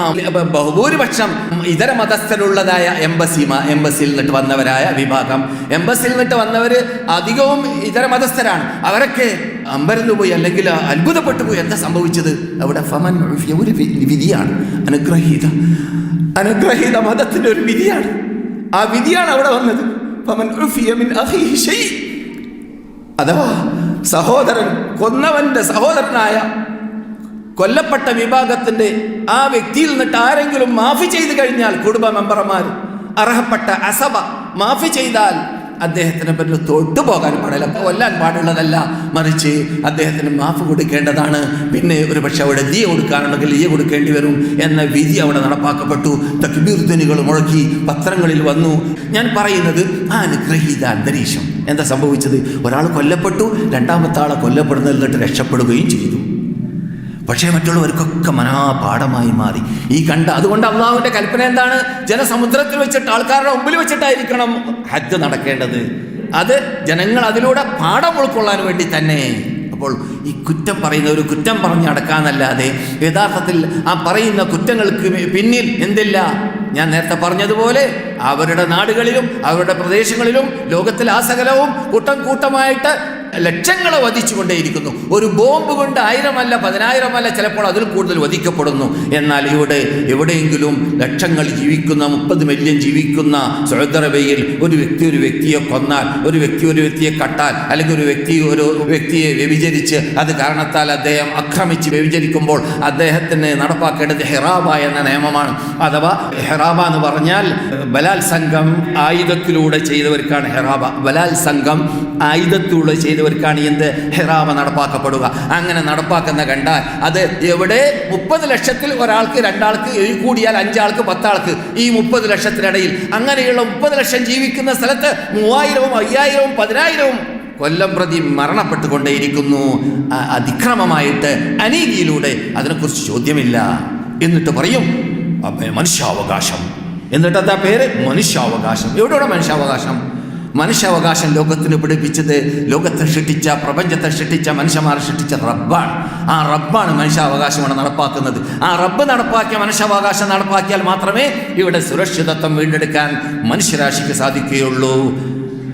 ബഹുഭൂരിപക്ഷം ഇതര മതസ്ഥരുള്ളതായ എംബസിയിൽ നിന്നിട്ട് വന്നവരായ വിഭാഗം, എംബസിയിൽ നിന്നിട്ട് വന്നവര് അധികവും ഇതര മതസ്ഥരാണ്. അവരൊക്കെ അമ്പരന്ന് പോയി, അല്ലെങ്കിൽ അത്ഭുതപ്പെട്ടു പോയി. എന്താ സംഭവിച്ചത്? അവിടെ ഒരു വിധിയാണ്, അനുഗ്രഹീത മതത്തിന്റെ ഒരു വിധിയാണ്. ആ വിധിയാണ് അവിടെ വന്നത്. അഥവാ സഹോദരൻ, കൊന്നവന്റെ സഹോദരനായ കൊല്ലപ്പെട്ട വിഭാഗത്തിന്റെ ആ വ്യക്തിയിൽ നിന്നിട്ട് ആരെങ്കിലും മാഫി ചെയ്തു കഴിഞ്ഞാൽ, കുടുംബ മെമ്പർമാർ, അർഹപ്പെട്ട അസബ മാഫി ചെയ്താൽ അദ്ദേഹത്തിന് പറ്റി തൊട്ടുപോകാൻ പാടില്ല, കൊല്ലാൻ പാടുള്ളതല്ല, മറിച്ച് അദ്ദേഹത്തിന് മാഫ് കൊടുക്കേണ്ടതാണ്. പിന്നെ ഒരു പക്ഷെ അവിടെ ദിയ കൊടുക്കാനുണ്ടെങ്കിൽ ദിയ കൊടുക്കേണ്ടി വരും എന്ന വിധി അവിടെ നടപ്പാക്കപ്പെട്ടു. തക്ബീർ ധ്വനികൾ മുഴക്കി പത്രങ്ങളിൽ വന്നു. ഞാൻ പറയുന്നത് ആ അനുഗ്രഹീത അന്തരീക്ഷം. എന്താ സംഭവിച്ചത്? ഒരാൾ കൊല്ലപ്പെട്ടു, രണ്ടാമത്തെ ആളെ കൊല്ലപ്പെടുന്നതിൽ നിന്നിട്ട് രക്ഷപ്പെടുകയും ചെയ്തു. പക്ഷേ മറ്റുള്ളവർക്കൊക്കെ മനാപാഠമായി മാറി ഈ കണ്ട. അതുകൊണ്ട് അള്ളാഹുവിന്റെ കൽപ്പന എന്താണ്? ജനസമുദ്രത്തിൽ വെച്ചിട്ട് ആൾക്കാരുടെ മുമ്പിൽ വെച്ചിട്ടായിരിക്കണം ഹജ്ജ് നടക്കേണ്ടത്. അത് ജനങ്ങൾ അതിലൂടെ പാഠം ഉൾക്കൊള്ളാൻ വേണ്ടി തന്നെ. അപ്പോൾ ഈ കുറ്റം പറയുന്ന ഒരു കുറ്റം പറഞ്ഞ് അടക്കാന്നല്ലാതെ യഥാർത്ഥത്തിൽ ആ പറയുന്ന കുറ്റങ്ങൾക്ക് പിന്നിൽ എന്തില്ല? ഞാൻ നേരത്തെ പറഞ്ഞതുപോലെ അവരുടെ നാടുകളിലും അവരുടെ പ്രദേശങ്ങളിലും ലോകത്തിൽ ആ സകലവും കൂട്ടമായിട്ട് ലക്ഷങ്ങളെ വധിച്ചുകൊണ്ടേയിരിക്കുന്നു. ഒരു ബോംബ് കൊണ്ട് 1000 അല്ല 10,000 അല്ല, ചിലപ്പോൾ അതിൽ കൂടുതൽ വധിക്കപ്പെടുന്നു. എന്നാൽ എവിടെയെങ്കിലും ലക്ഷങ്ങൾ ജീവിക്കുന്ന 30 മില്യൺ ജീവിക്കുന്ന സൗദി അറേബ്യയിൽ ഒരു വ്യക്തിയെ കൊന്നാൽ, ഒരു വ്യക്തിയെ കട്ടാൽ, അല്ലെങ്കിൽ ഒരു വ്യക്തിയെ വ്യഭിചരിച്ച് അത് കാരണത്താൽ അദ്ദേഹം ആക്രമിച്ച് വ്യഭിചരിക്കുമ്പോൾ അദ്ദേഹത്തിന് നടപ്പാക്കേണ്ടത് ഹിറാബ എന്ന നിയമമാണ്. അഥവാ ഹിറാബ എന്ന് പറഞ്ഞാൽ ബലാത്സംഗം ആയുധത്തിലൂടെ ചെയ്തവർക്കാണ് ഹിറാബ. ബലാത്സംഗം ആയുധത്തിലൂടെ ചെയ്തവർക്കാണ് എന്ത്? ഹിറാബ നടപ്പാക്കപ്പെടുക. അങ്ങനെ നടപ്പാക്കുന്ന കണ്ടാൽ അത് എവിടെ 30 ലക്ഷത്തിൽ ഒരാൾക്ക്, 2 ആൾക്ക്, കൂടിയാൽ 5 ആൾക്ക്, 10 ആൾക്ക്, ഈ 30 ലക്ഷത്തിനിടയിൽ അങ്ങനെയുള്ള 30 ലക്ഷം ജീവിക്കുന്ന സ്ഥലത്ത് 3000, 5000, 10,000 കൊല്ലം പ്രതി മരണപ്പെട്ടുകൊണ്ടേയിരിക്കുന്നു. അതിക്രമമായിട്ട്, അനീതിയിലൂടെ. അതിനെക്കുറിച്ച് ചോദ്യമില്ല. എന്നിട്ട് പറയും മനുഷ്യാവകാശം. എന്നിട്ട് എന്താ പേര്? മനുഷ്യാവകാശം. എവിടെയാണ് മനുഷ്യാവകാശം? മനുഷ്യാവകാശം ലോകത്തിന് പഠിപ്പിച്ചത്, ലോകത്തെ സൃഷ്ടിച്ച, പ്രപഞ്ചത്തെ സൃഷ്ടിച്ച, മനുഷ്യന്മാരെ സൃഷ്ടിച്ച റബ്ബാണ്. ആ റബ്ബാണ് മനുഷ്യാവകാശമാണ് നടപ്പാക്കുന്നത്. ആ റബ്ബ് നടപ്പാക്കിയ മനുഷ്യാവകാശം നടപ്പാക്കിയാൽ മാത്രമേ ഇവിടെ സുരക്ഷിതത്വം വീണ്ടെടുക്കാൻ മനുഷ്യരാശിക്ക് സാധിക്കുകയുള്ളൂ.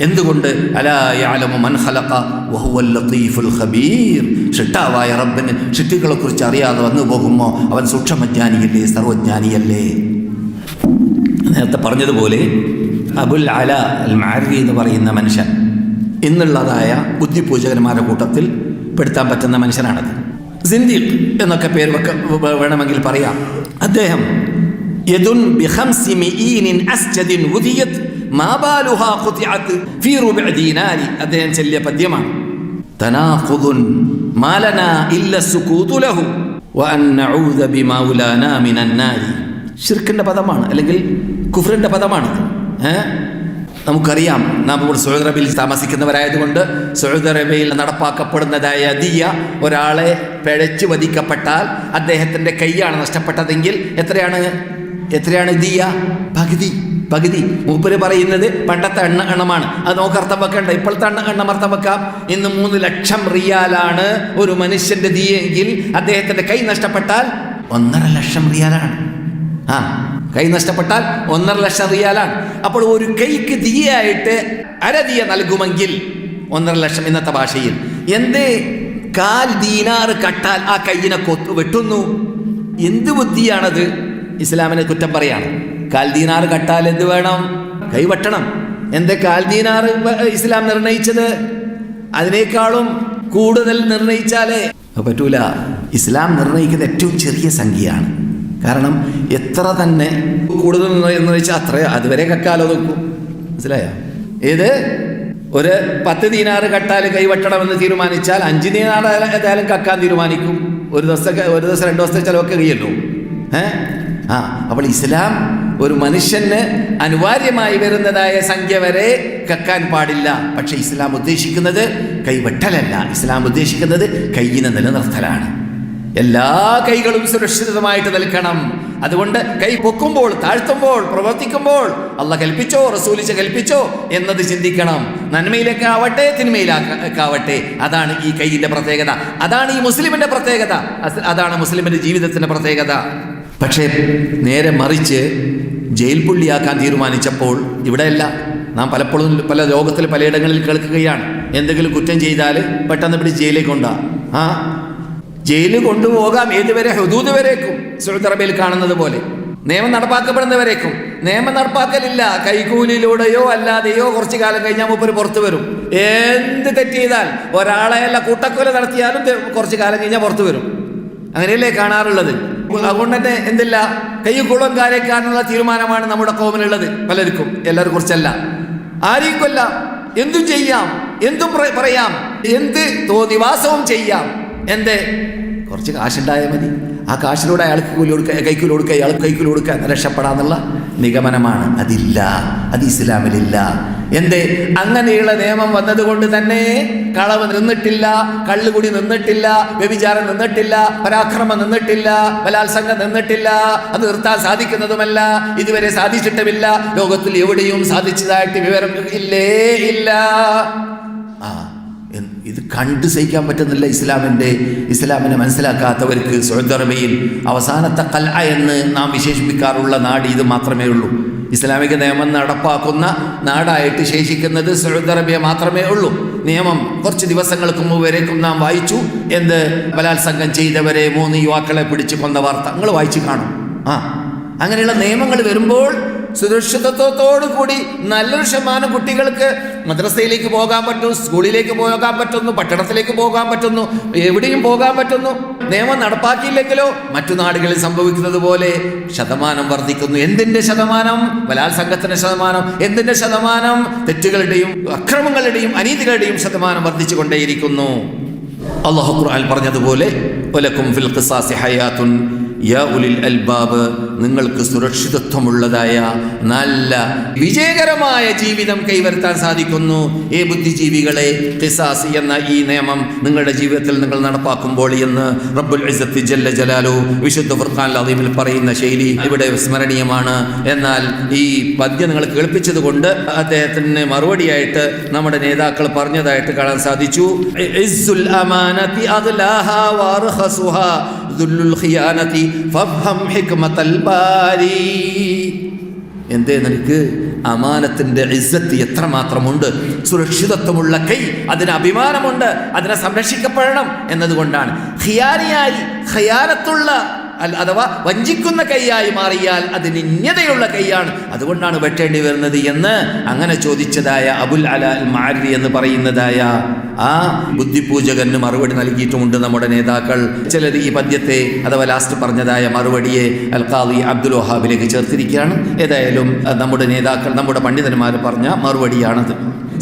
എന്തുകൊണ്ട്? അലാ യഅലമു മൻ ഖലഖ വഹുവൽ ലത്തീഫുൽ ഖബീർ. സൃഷ്ടാവായ റബ്ബിന് സൃഷ്ടികളെ കുറിച്ച് അറിയാതെ വന്നു പോകുമോ? അവൻ സൂക്ഷ്മജ്ഞാനിയല്ലേ, സർവജ്ഞാനിയല്ലേ? നേരത്തെ പറഞ്ഞതുപോലെ അബുൽ അല അൽ മഅരി എന്ന് പറയുന്ന മനുഷ്യൻ ഇന്നുള്ളതായ ബുദ്ധിപൂജകന്മാരുടെ കൂട്ടത്തിൽ പെടുത്താൻ പറ്റുന്ന മനുഷ്യനാണത്. സിന്ദീഖ് എന്നൊക്കെ പേര് വേണമെങ്കിൽ പറയാം. അദ്ദേഹം യദുൻ ബിഖംസി മിഈനിൻ അസ്ജദിൻ ഉദിയത് മാ ബാലുഹാ ഖുതിഅത് ഫീ റുബഅ ദീനാരി. അദ്ദേഹം ചൊല്ലിയ പദ്യമാണ്. തനാഖുദുൻ മാ ലനാ ഇല്ല സുകൂതു ലഹു വഅൻ നഊദ ബിമൗലാനാ മിനൻ നാരി. ശിർക്കിന്റെ പദമാണ്, അല്ലെങ്കിൽ കുഫ്റിന്റെ പദമാണ്. നമുക്കറിയാം, നാം ഇപ്പോൾ സൗദി അറേബ്യയിൽ താമസിക്കുന്നവരായതുകൊണ്ട് സൗദി അറേബ്യയിൽ നടപ്പാക്കപ്പെടുന്നതായ ദിയ, ഒരാളെ പിഴച്ചു വധിക്കപ്പെട്ടാൽ അദ്ദേഹത്തിൻ്റെ കൈയാണ് നഷ്ടപ്പെട്ടതെങ്കിൽ എത്രയാണ് ദിയ? പകുതി. മൂപ്പര് പറയുന്നത് പണ്ടത്തെ എണ്ണമാണ്, അത് നമുക്ക് അർത്ഥം വെക്കണ്ട. ഇപ്പോഴത്തെ എണ്ണം അർത്ഥം വെക്കാം. ഇന്ന് 3 ലക്ഷം റിയാലാണ് ഒരു മനുഷ്യന്റെ ദിയെങ്കിൽ അദ്ദേഹത്തിന്റെ കൈ നഷ്ടപ്പെട്ടാൽ 1.5 ലക്ഷം റിയാലാണ്. കൈ നഷ്ടപ്പെട്ടാൽ 1.5 ലക്ഷം റിയാലാണ്. അപ്പോൾ ഒരു കൈക്ക് ദിയായിട്ട് അരദിയ നൽകുമെങ്കിൽ 1.5 ലക്ഷം ഇന്നത്തെ ഭാഷയിൽ. എന്തേ 1/4 ദീനാറ് കട്ടാൽ ആ കയ്യിനെ വെട്ടുന്നു? എന്ത് ബുദ്ധിയാണത്? ഇസ്ലാമിനെ കുറ്റം പറയാണ്. 1/4 ദീനാറ് കട്ടാൽ എന്ത് വേണം? കൈ വെട്ടണം. എന്തേ 1/4 ദീനാറ് ഇസ്ലാം നിർണയിച്ചത്? അതിനേക്കാളും കൂടുതൽ നിർണയിച്ചാലേ പറ്റൂല. ഇസ്ലാം നിർണയിക്കുന്ന ഏറ്റവും ചെറിയ സംഖ്യയാണ്. കാരണം എത്ര തന്നെ കൂടുതൽ നിർണയിച്ചാൽ അത്ര അതുവരെ കക്കാലോ നോക്കും. മനസ്സിലായോ? ഏത് ഒരു 10 ദീനാറ് കട്ടാൽ കൈവെട്ടണമെന്ന് തീരുമാനിച്ചാൽ 5 ദീനാറ് ഏതായാലും കക്കാൻ തീരുമാനിക്കും. ഒരു ദിവസം 2 ദിവസത്തെ ചിലവൊക്കെ കഴിയല്ലോ. അപ്പോൾ ഇസ്ലാം ഒരു മനുഷ്യന് അനിവാര്യമായി വരുന്നതായ സംഖ്യ വരെ കക്കാൻ പാടില്ല. പക്ഷെ ഇസ്ലാം ഉദ്ദേശിക്കുന്നത് കൈവെട്ടലല്ല. ഇസ്ലാം ഉദ്ദേശിക്കുന്നത് കൈയിനെ നിലനിർത്തലാണ്. എല്ലാ കൈകളും സുരക്ഷിതമായിട്ട് നിൽക്കണം. അതുകൊണ്ട് കൈ പൊക്കുമ്പോൾ, താഴ്ത്തുമ്പോൾ, പ്രവർത്തിക്കുമ്പോൾ അള്ളാഹ് കൽപ്പിച്ചോ റസൂൽ കൽപ്പിച്ചോ എന്നത് ചിന്തിക്കണം. നന്മയിലേക്കാവട്ടെ തിന്മയിലേക്കാവട്ടെ, അതാണ് ഈ കൈയിന്റെ പ്രത്യേകത. അതാണ് ഈ മുസ്ലിമിന്റെ പ്രത്യേകത. അതാണ് മുസ്ലിമിന്റെ ജീവിതത്തിന്റെ പ്രത്യേകത. പക്ഷേ നേരെ മറിച്ച് ജയിൽ പുള്ളിയാക്കാൻ തീരുമാനിച്ചപ്പോൾ ഇവിടെയല്ല. നാം പലപ്പോഴും ലോകത്തിൽ പലയിടങ്ങളിൽ കേൾക്കുകയാണ്, എന്തെങ്കിലും കുറ്റം ചെയ്താൽ പെട്ടെന്ന് പിടിച്ച് ജയിലിലേക്ക് കൊണ്ടുപോകാം. ജയിലിൽ കൊണ്ടുപോകാം. ഏതുവരെ? ഹുദൂദ് വരേക്കും. സൗദി അറേബ്യയിൽ കാണുന്നത് പോലെ നിയമം നടപ്പാക്കപ്പെടുന്നവരേക്കും. നിയമം നടപ്പാക്കലില്ല. കൈക്കൂലിയിലൂടെയോ അല്ലാതെയോ കുറച്ചു കാലം കഴിഞ്ഞാൽ മൂപ്പര് പുറത്തു വരും. എന്ത് തെറ്റ് ചെയ്താൽ, ഒരാളെയല്ല കൂട്ടക്കൊല നടത്തിയാലും കുറച്ചു കാലം കഴിഞ്ഞാൽ പുറത്തു വരും. അങ്ങനെയല്ലേ കാണാറുള്ളത്. അതുകൊണ്ട് തന്നെ എന്തില്ല, കൈക്കുളം കാര്യക്കാരനുള്ള തീരുമാനമാണ് നമ്മുടെ കോമിനുള്ളത്. പലർക്കും, എല്ലാവരും കുറിച്ചല്ല. ആരെയും കൊല്ലാം, എന്തും ചെയ്യാം, എന്തും പറയാം, എന്ത് തോന്നിവാസവും ചെയ്യാം. എന്തേ? കുറച്ച് കാശുണ്ടായാൽ മതി. ആ കാശിലൂടെ അയാൾക്ക് കൈക്കൂലി കൊടുക്കുക, ഇയാൾക്ക് കൈക്കൂലി കൊടുക്കുക, രക്ഷപ്പെടാന്നുള്ള നിഗമനമാണ്. അതില്ല, അത് ഇസ്ലാമിലില്ല. എന്തേ? അങ്ങനെയുള്ള നിയമം വന്നതുകൊണ്ട് തന്നെ കളവ് നിന്നിട്ടില്ല, കള്ളുകുടി നിന്നിട്ടില്ല, വ്യഭിചാരം നിന്നിട്ടില്ല, പരാക്രമം നിന്നിട്ടില്ല, ബലാത്സംഗം നിന്നിട്ടില്ല. അത് നിർത്താൻ സാധിക്കുന്നതുമല്ല, ഇതുവരെ സാധിച്ചിട്ടുമില്ല. ലോകത്തിൽ എവിടെയും സാധിച്ചതായിട്ട് വിവരം ഇല്ല. ഇത് കണ്ടു സഹിക്കാൻ പറ്റുന്നില്ല ഇസ്ലാമിനെ മനസ്സിലാക്കാത്തവർക്ക്. സൗദി അറേബ്യയിൽ അവസാനത്തെ ഖൽഅ എന്ന് നാം വിശേഷിപ്പിക്കാറുള്ള നാട് ഇത് മാത്രമേ ഉള്ളൂ. ഇസ്ലാമിക നിയമം നടപ്പാക്കുന്ന നാടായിട്ട് ശേഷിക്കുന്നത് സൗദി അറേബ്യ മാത്രമേ ഉള്ളൂ. നിയമം കുറച്ച് ദിവസങ്ങൾക്ക് മുമ്പ് വരേക്കും നാം വായിച്ചു. എന്ത്? ബലാത്സംഗം ചെയ്തവരെ 3 യുവാക്കളെ പിടിച്ചു കൊന്ന വാർത്ത നിങ്ങൾ വായിച്ചു കാണും. അങ്ങനെയുള്ള നിയമങ്ങൾ വരുമ്പോൾ സുരക്ഷിതത്വത്തോടു കൂടി നല്ലൊരു ശതമാനം കുട്ടികൾക്ക് മദ്രസയിലേക്ക് പോകാൻ പറ്റും, സ്കൂളിലേക്ക് പോകാൻ പറ്റുന്നു, പട്ടണത്തിലേക്ക് പോകാൻ പറ്റുന്നു, എവിടെയും പോകാൻ പറ്റുന്നു. നിയമം നടപ്പാക്കിയില്ലെങ്കിലോ മറ്റു നാടുകളിൽ സംഭവിക്കുന്നത് പോലെ ശതമാനം വർദ്ധിക്കുന്നു. എന്തിന്റെ ശതമാനം? ബലാത്സംഗത്തിന്റെ ശതമാനം. എന്തിന്റെ ശതമാനം? തെറ്റുകളുടെയും അക്രമങ്ങളുടെയും അനീതികളുടെയും ശതമാനം വർദ്ധിച്ചു കൊണ്ടേയിരിക്കുന്നു. അല്ലാഹു ഖുർആനിൽ പറഞ്ഞതുപോലെ വലക്കും ഫിൽ ഖിസാസി ഹയാത്തുൻ യാ ഉലിൽ അൽബാബ്, നിങ്ങൾക്ക് സുരക്ഷിതത്വമുള്ളതായ നല്ല വിജയകരമായ ജീവിതം കൈവരുത്താൻ സാധിക്കുന്നു. ബുദ്ധിജീവികളെ, ഖിസാസ് എന്ന ഈ നിയമം നിങ്ങളുടെ ജീവിതത്തിൽ നിങ്ങൾ നടപ്പാക്കുമ്പോൾ എന്ന് റബ്ബുൽ ഇസ്സത്ത് ജല്ല ജലാലു വിശുദ്ധ ഫുർഖാനുൽ അദീമിൽ പറയുന്ന ശൈലി ഇവിടെ സ്മരണീയമാണ്. എന്നാൽ ഈ പദ്യം നിങ്ങൾ കേൾപ്പിച്ചത് കൊണ്ട് അദ്ദേഹത്തിന് മറുപടിയായിട്ട് നമ്മുടെ നേതാക്കൾ പറഞ്ഞതായിട്ട് കാണാൻ സാധിച്ചു. ഇസ്സുൽ അമാനതി അദ്ലാഹാ വഅർഖസുഹാ ദുല്ലുൽ ഖിയാനതി ഫഫ്ഹം ഹിക്മത്തൽ ബാരി. എന്തേ? നിനക്ക് അമാനത്തിന്റെ ഇസ്സത്ത് എത്രമാത്രമുണ്ട്. സുരക്ഷിതത്വമുള്ള കൈ, അതിന് അഭിമാനമുണ്ട്, അതിനെ സംരക്ഷിക്കപ്പെടണം എന്നതുകൊണ്ടാണ്. ഖിയാനത്തുള്ള അഥവാ വഞ്ചിക്കുന്ന കൈയായി മാറിയാൽ അത് നിന്യതയുള്ള കൈയാണ്, അതുകൊണ്ടാണ് വെട്ടേണ്ടി വരുന്നത് എന്ന് അങ്ങനെ ചോദിച്ചതായ അബുൽ അല അൽ മാരി എന്ന് പറയുന്നതായ ആ ബുദ്ധിപൂജകന് മറുപടി നൽകിയിട്ടുമുണ്ട് നമ്മുടെ നേതാക്കൾ. ചിലർ ഈ പദ്യത്തെ അഥവാ ലാസ്റ്റ് പറഞ്ഞതായ മറുപടിയെ അൽ ഖാദി അബ്ദുൽ വഹാബിലേക്ക് ചേർത്തിരിക്കുകയാണ്. ഏതായാലും നമ്മുടെ നേതാക്കൾ, നമ്മുടെ പണ്ഡിതന്മാർ പറഞ്ഞ മറുപടിയാണത്.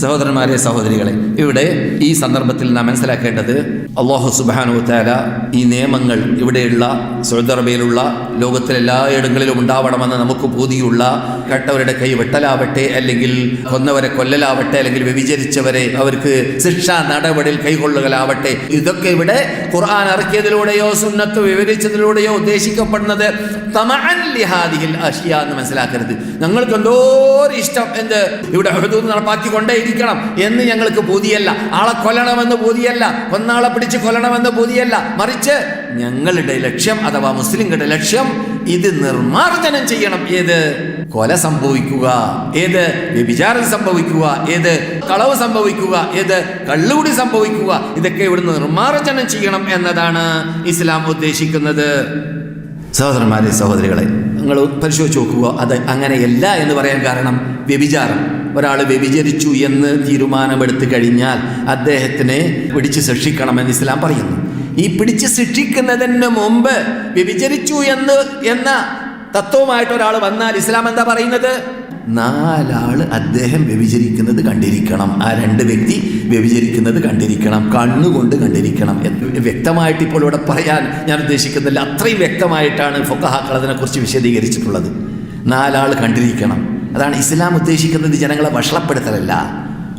സഹോദരന്മാരെ, സഹോദരികളെ, ഇവിടെ ഈ സന്ദർഭത്തിൽ നാം മനസ്സിലാക്കേണ്ടത് അല്ലാഹു സുബ്ഹാനഹു വ തആല ഈ നിയമങ്ങൾ ഇവിടെയുള്ള സൗദി അറേബ്യയിലുള്ള ലോകത്തിലെല്ലായിടങ്ങളിലും ഉണ്ടാവണമെന്ന് നമുക്ക് പൂതിയുള്ള കട്ടവരുടെ കൈ വെട്ടലാവട്ടെ, അല്ലെങ്കിൽ കൊന്നവരെ കൊല്ലലാവട്ടെ, അല്ലെങ്കിൽ വ്യഭിചരിച്ചവരെ അവർക്ക് ശിക്ഷാ നടപടിയിൽ കൈകൊള്ളുകലാവട്ടെ, ഇതൊക്കെ ഇവിടെ ഖുർആൻ ഇറക്കിയതിലൂടെയോ സുന്നത്ത് വിവരിച്ചതിലൂടെയോ ഉദ്ദേശിക്കപ്പെടുന്നത് തമഅൻ ലിഹാദിഹിൽ അഷ്യാ എന്ന് മനസ്സിലാക്കരുത്. ഞങ്ങൾക്ക് എന്തോ ഇഷ്ടം എന്ത് ഇവിടെ ഹുദൂദ് നടപ്പാക്കിക്കൊണ്ടേയിരിക്കണം എന്ന് ഞങ്ങൾക്ക് പൂതിയല്ല, ആളെ കൊല്ലണമെന്ന് പൂതിയല്ല, കൊന്നാളെ പിടിച്ച് കൊല്ലണമെന്ന് പൂതിയല്ല, മറിച്ച് ഞങ്ങളുടെ ലക്ഷ്യം അഥവാ മുസ്ലിങ്ങളുടെ ലക്ഷ്യം ഇത് നിർമ്മാർജ്ജനം ചെയ്യണം. ഏത് കൊല സംഭവിക്കുക, ഏത് വ്യഭിചാരം സംഭവിക്കുക, ഏത് കളവ് സംഭവിക്കുക, ഏത് കള്ളുകൂടി സംഭവിക്കുക, ഇതൊക്കെ ഇവിടുന്ന് നിർമ്മാർജ്ജനം ചെയ്യണം എന്നതാണ് ഇസ്ലാം ഉദ്ദേശിക്കുന്നത്. സഹോദരന്മാരെ, സഹോദരികളെ, നിങ്ങൾ പരിശോധിച്ച് നോക്കുക. അത് അങ്ങനെയല്ല എന്ന് പറയാൻ കാരണം വ്യഭിചാരം, ഒരാൾ വ്യഭിചരിച്ചു എന്ന് തീരുമാനമെടുത്തു കഴിഞ്ഞാൽ അദ്ദേഹത്തിനെ പിടിച്ച് ശിക്ഷിക്കണമെന്ന് ഇസ്ലാം പറയുന്നു. ഈ പിടിച്ച് ശിക്ഷിക്കുന്നതിന് മുമ്പ് വ്യഭിചരിച്ചു എന്ന തത്വമായിട്ട് ഒരാൾ വന്നാൽ ഇസ്ലാം എന്താ പറയുന്നത്? 4 ആള് അദ്ദേഹം വ്യഭിചരിക്കുന്നത് കണ്ടിരിക്കണം. ആ 2 വ്യക്തി വ്യഭിചരിക്കുന്നത് കണ്ടിരിക്കണം, കണ്ണുകൊണ്ട് കണ്ടിരിക്കണം. വ്യക്തമായിട്ട് ഇപ്പോൾ ഇവിടെ പറയാൻ ഞാൻ ഉദ്ദേശിക്കുന്നില്ല, അത്രയും വ്യക്തമായിട്ടാണ് ഫുഖഹാക്കൾ അതിനെക്കുറിച്ച് വിശദീകരിച്ചിട്ടുള്ളത്. 4 ആൾ കണ്ടിരിക്കണം. അതാണ് ഇസ്ലാം ഉദ്ദേശിക്കുന്നത്, ജനങ്ങളെ വഷളപ്പെടുത്തലല്ല.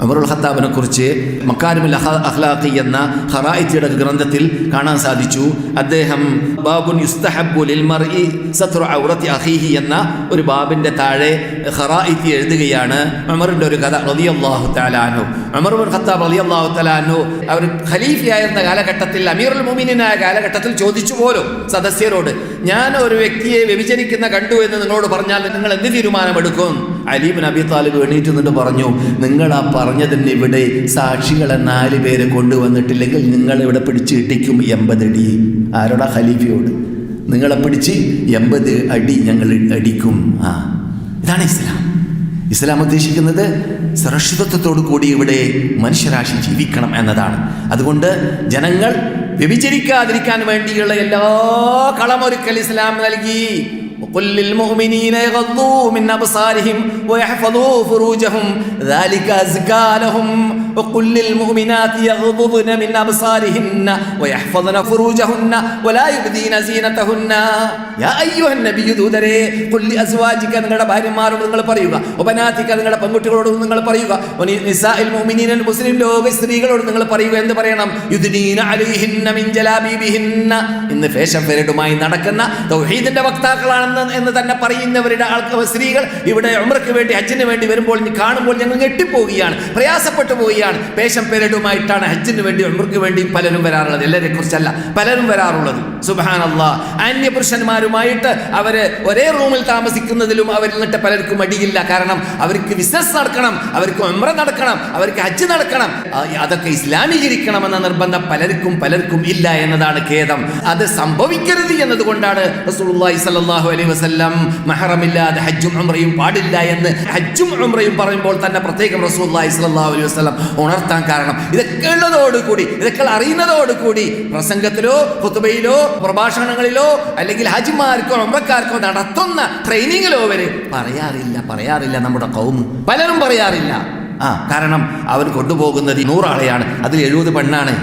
ഉമറുൽ ഖത്താബിനെ കുറിച്ച് മക്കാരിമുൽ അഖ്ലാഖി എന്ന ഖറായിത്തിയുടെ ഗ്രന്ഥത്തിൽ കാണാൻ സാധിച്ചു. അദ്ദേഹം ബാബുൻ യുസ്തഹബ്ബു ലിൽ മർഇ സത്റു ഔറത്തി അഖീഹി എന്ന ഒരു ബാബിന്റെ താഴെ ഖറായിത്തി എഴുതുകയാണ് ഉമറിന്റെ ഒരു കഥ റളിയല്ലാഹു തആല അൻഹു. ഉമർ ഇബ്നുൽ ഖത്താബ് റളിയല്ലാഹു തആല അൻഹു അവർ ഖലീഫയായിരുന്ന കാലഘട്ടത്തിൽ, അമീറുൽ മുഅ്മിനീനായ കാലഘട്ടത്തിൽ ചോദിച്ചു പോലും സദസ്യരോട്, ഞാൻ ഒരു വ്യക്തിയെ വ്യഭിചരിക്കുന്ന കണ്ടു എന്ന് നിങ്ങളോട് പറഞ്ഞാൽ നിങ്ങൾ എന്ത് തീരുമാനമെടുക്കും? അലി ഇബ്നു അബീ താലിബ് എണീറ്റ് നിന്നിട്ട് പറഞ്ഞു, നിങ്ങൾ ആ പറഞ്ഞതിന് ഇവിടെ സാക്ഷികളെ 4 പേരെ കൊണ്ടുവന്നിട്ടില്ലെങ്കിൽ നിങ്ങളിവിടെ പിടിച്ച് ഇട്ടിക്കും 80 അടി. ആരോടാ? ഖലീഫയോട്. നിങ്ങളെ പിടിച്ച് 80 അടി ഞങ്ങൾ അടിക്കും. ഇതാണ് ഇസ്ലാം. ഇസ്ലാം ഉദ്ദേശിക്കുന്നത് സുരക്ഷിതത്വത്തോടു കൂടി ഇവിടെ മനുഷ്യരാശി ജീവിക്കണം എന്നതാണ്. അതുകൊണ്ട് ജനങ്ങൾ വ്യഭിചരിക്കാതിരിക്കാൻ വേണ്ടിയുള്ള എല്ലാ കളമൊരുക്കൽ ഇസ്ലാം നൽകി. وقل للمؤمنين يغضوا من أبصارهم ويحفظوا فروجهم ذلك أزكى لهم وقل للمؤمنات يغضضن من أبصارهن ويحفظن فروجهن ولا يبدين زينتهن يا أيها النبي ദൂതരേ قل لأزواجك നിങ്ങളുടെ ഭാര്യമാരോട് നിങ്ങൾ പറയുക, وبناتك നിങ്ങളുടെ പെൺകുട്ടികളോട് നിങ്ങൾ പറയുക, നിസാഇൽ മുഅ്മിനീന മുസ്ലിം ലോക സ്ത്രീകളോട് നിങ്ങൾ പറയുക. എന്ത് പറയണം? യുദ്നീന അലൈഹിന്ന മിൻ ജലാബീബിഹിന്ന. ഇന്ന് ഫാഷൻ പരേഡുമായി നടക്കുന്ന തൗഹീദിന്റെ വക്താക്കളാണ് എന്ന് തന്നെ പറയുന്നവരുടെ സ്ത്രീകൾ ഇവിടെ ഉംറയ്ക്ക് വേണ്ടി ഹജ്ജിന് വേണ്ടി വരുമ്പോൾ കാണുമ്പോൾ ഞങ്ങൾ ഞെട്ടിപ്പോവുകയാണ്, പ്രയാസപ്പെട്ടു പോവുകയാണ്. പേശം പെരടുമായിട്ടാണ് ഹജ്ജിന് വേണ്ടി ഉംറയ്ക്ക് വേണ്ടി പലരും വരാറുള്ളത്. എല്ലാവരെ കുറിച്ചല്ല, പലരും വരാറുള്ളത്. സുബ്ഹാനല്ലാഹ്. അന്യപുരുഷന്മാരുമായിട്ട് അവര് ഒരേ റൂമിൽ താമസിക്കുന്നതിലും അവരിൽ നിന്നിട്ട് പലർക്കും മടിയില്ല. കാരണം അവർക്ക് ബിസിനസ് നടക്കണം, അവർക്ക് ഉംറ നടക്കണം, അവർക്ക് ഹജ്ജ് നടക്കണം. അതൊക്കെ ഇസ്ലാമീകരിക്കണമെന്ന നിർബന്ധം പലർക്കും ഇല്ല എന്നതാണ് ഖേദം. അത് സംഭവിക്കരുത് എന്നതുകൊണ്ടാണ് റസൂലുള്ളാഹി സ്വല്ലല്ലാഹു അലൈഹി വസല്ലം മഹറമില്ലാതെ ഹജ്ജും ഉംറയും പാടില്ല എന്ന് ഹജ്ജും ഉംറയും പറയുമ്പോൾ തന്നെ പ്രത്യേകം റസൂലുള്ളാഹി സ്വല്ലല്ലാഹു അലൈഹി വസല്ലം ഉണർത്താൻ കാരണം ഇതൊക്കെ ഉള്ളതോടുകൂടി, ഇതൊക്കെ അറിയുന്നതോടുകൂടി പ്രസംഗത്തിലോ ഖുതുബയിലോ പ്രഭാഷണങ്ങളിലോ അല്ലെങ്കിൽ ഹാജിമാർക്കോ ഉംറക്കാർക്കോ നടത്തുന്ന ട്രെയിനിങ്ങിലോ വരെ പറയാറില്ല. നമ്മുടെ ഖൗം പലരും പറയാറില്ല. കാരണം അവർ കൊണ്ടുപോകുന്നത് 100 ആളെയാണ്, അതിൽ 70 പെണ്ണാണ്.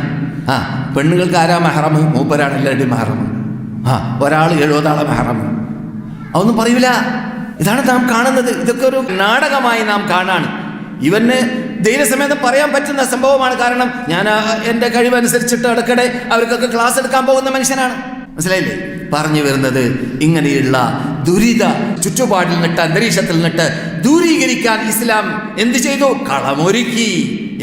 പെണ്ണുങ്ങൾക്ക് ആരാ മെഹറം? മൂപ്പരാണ് എല്ലാവരുടെയും മെഹറം. ഒരാൾ 70 ആളെ മെഹറം. അതൊന്നും പറയൂല. ഇതാണ് നാം കാണുന്നത്. ഇതൊക്കെ ഒരു നാടകമായി നാം കാണാണ്. ഇവന് ധൈര്യസമേതം പറയാൻ പറ്റുന്ന സംഭവമാണ്. കാരണം ഞാൻ എൻ്റെ കഴിവനുസരിച്ചിട്ട് ഇടയ്ക്കിടെ അവർക്കൊക്കെ ക്ലാസ് എടുക്കാൻ പോകുന്ന മനുഷ്യനാണ്. മനസ്സിലായില്ലേ? പറഞ്ഞു വരുന്നത് ഇങ്ങനെയുള്ള ദുരിത ചുറ്റുപാടിൽ നിന്നിട്ട്, അന്തരീക്ഷത്തിൽ നിന്നിട്ട് ദൂരീകരിക്കാൻ ഇസ്ലാം എന്ത് ചെയ്തു? കളമൊരുക്കി.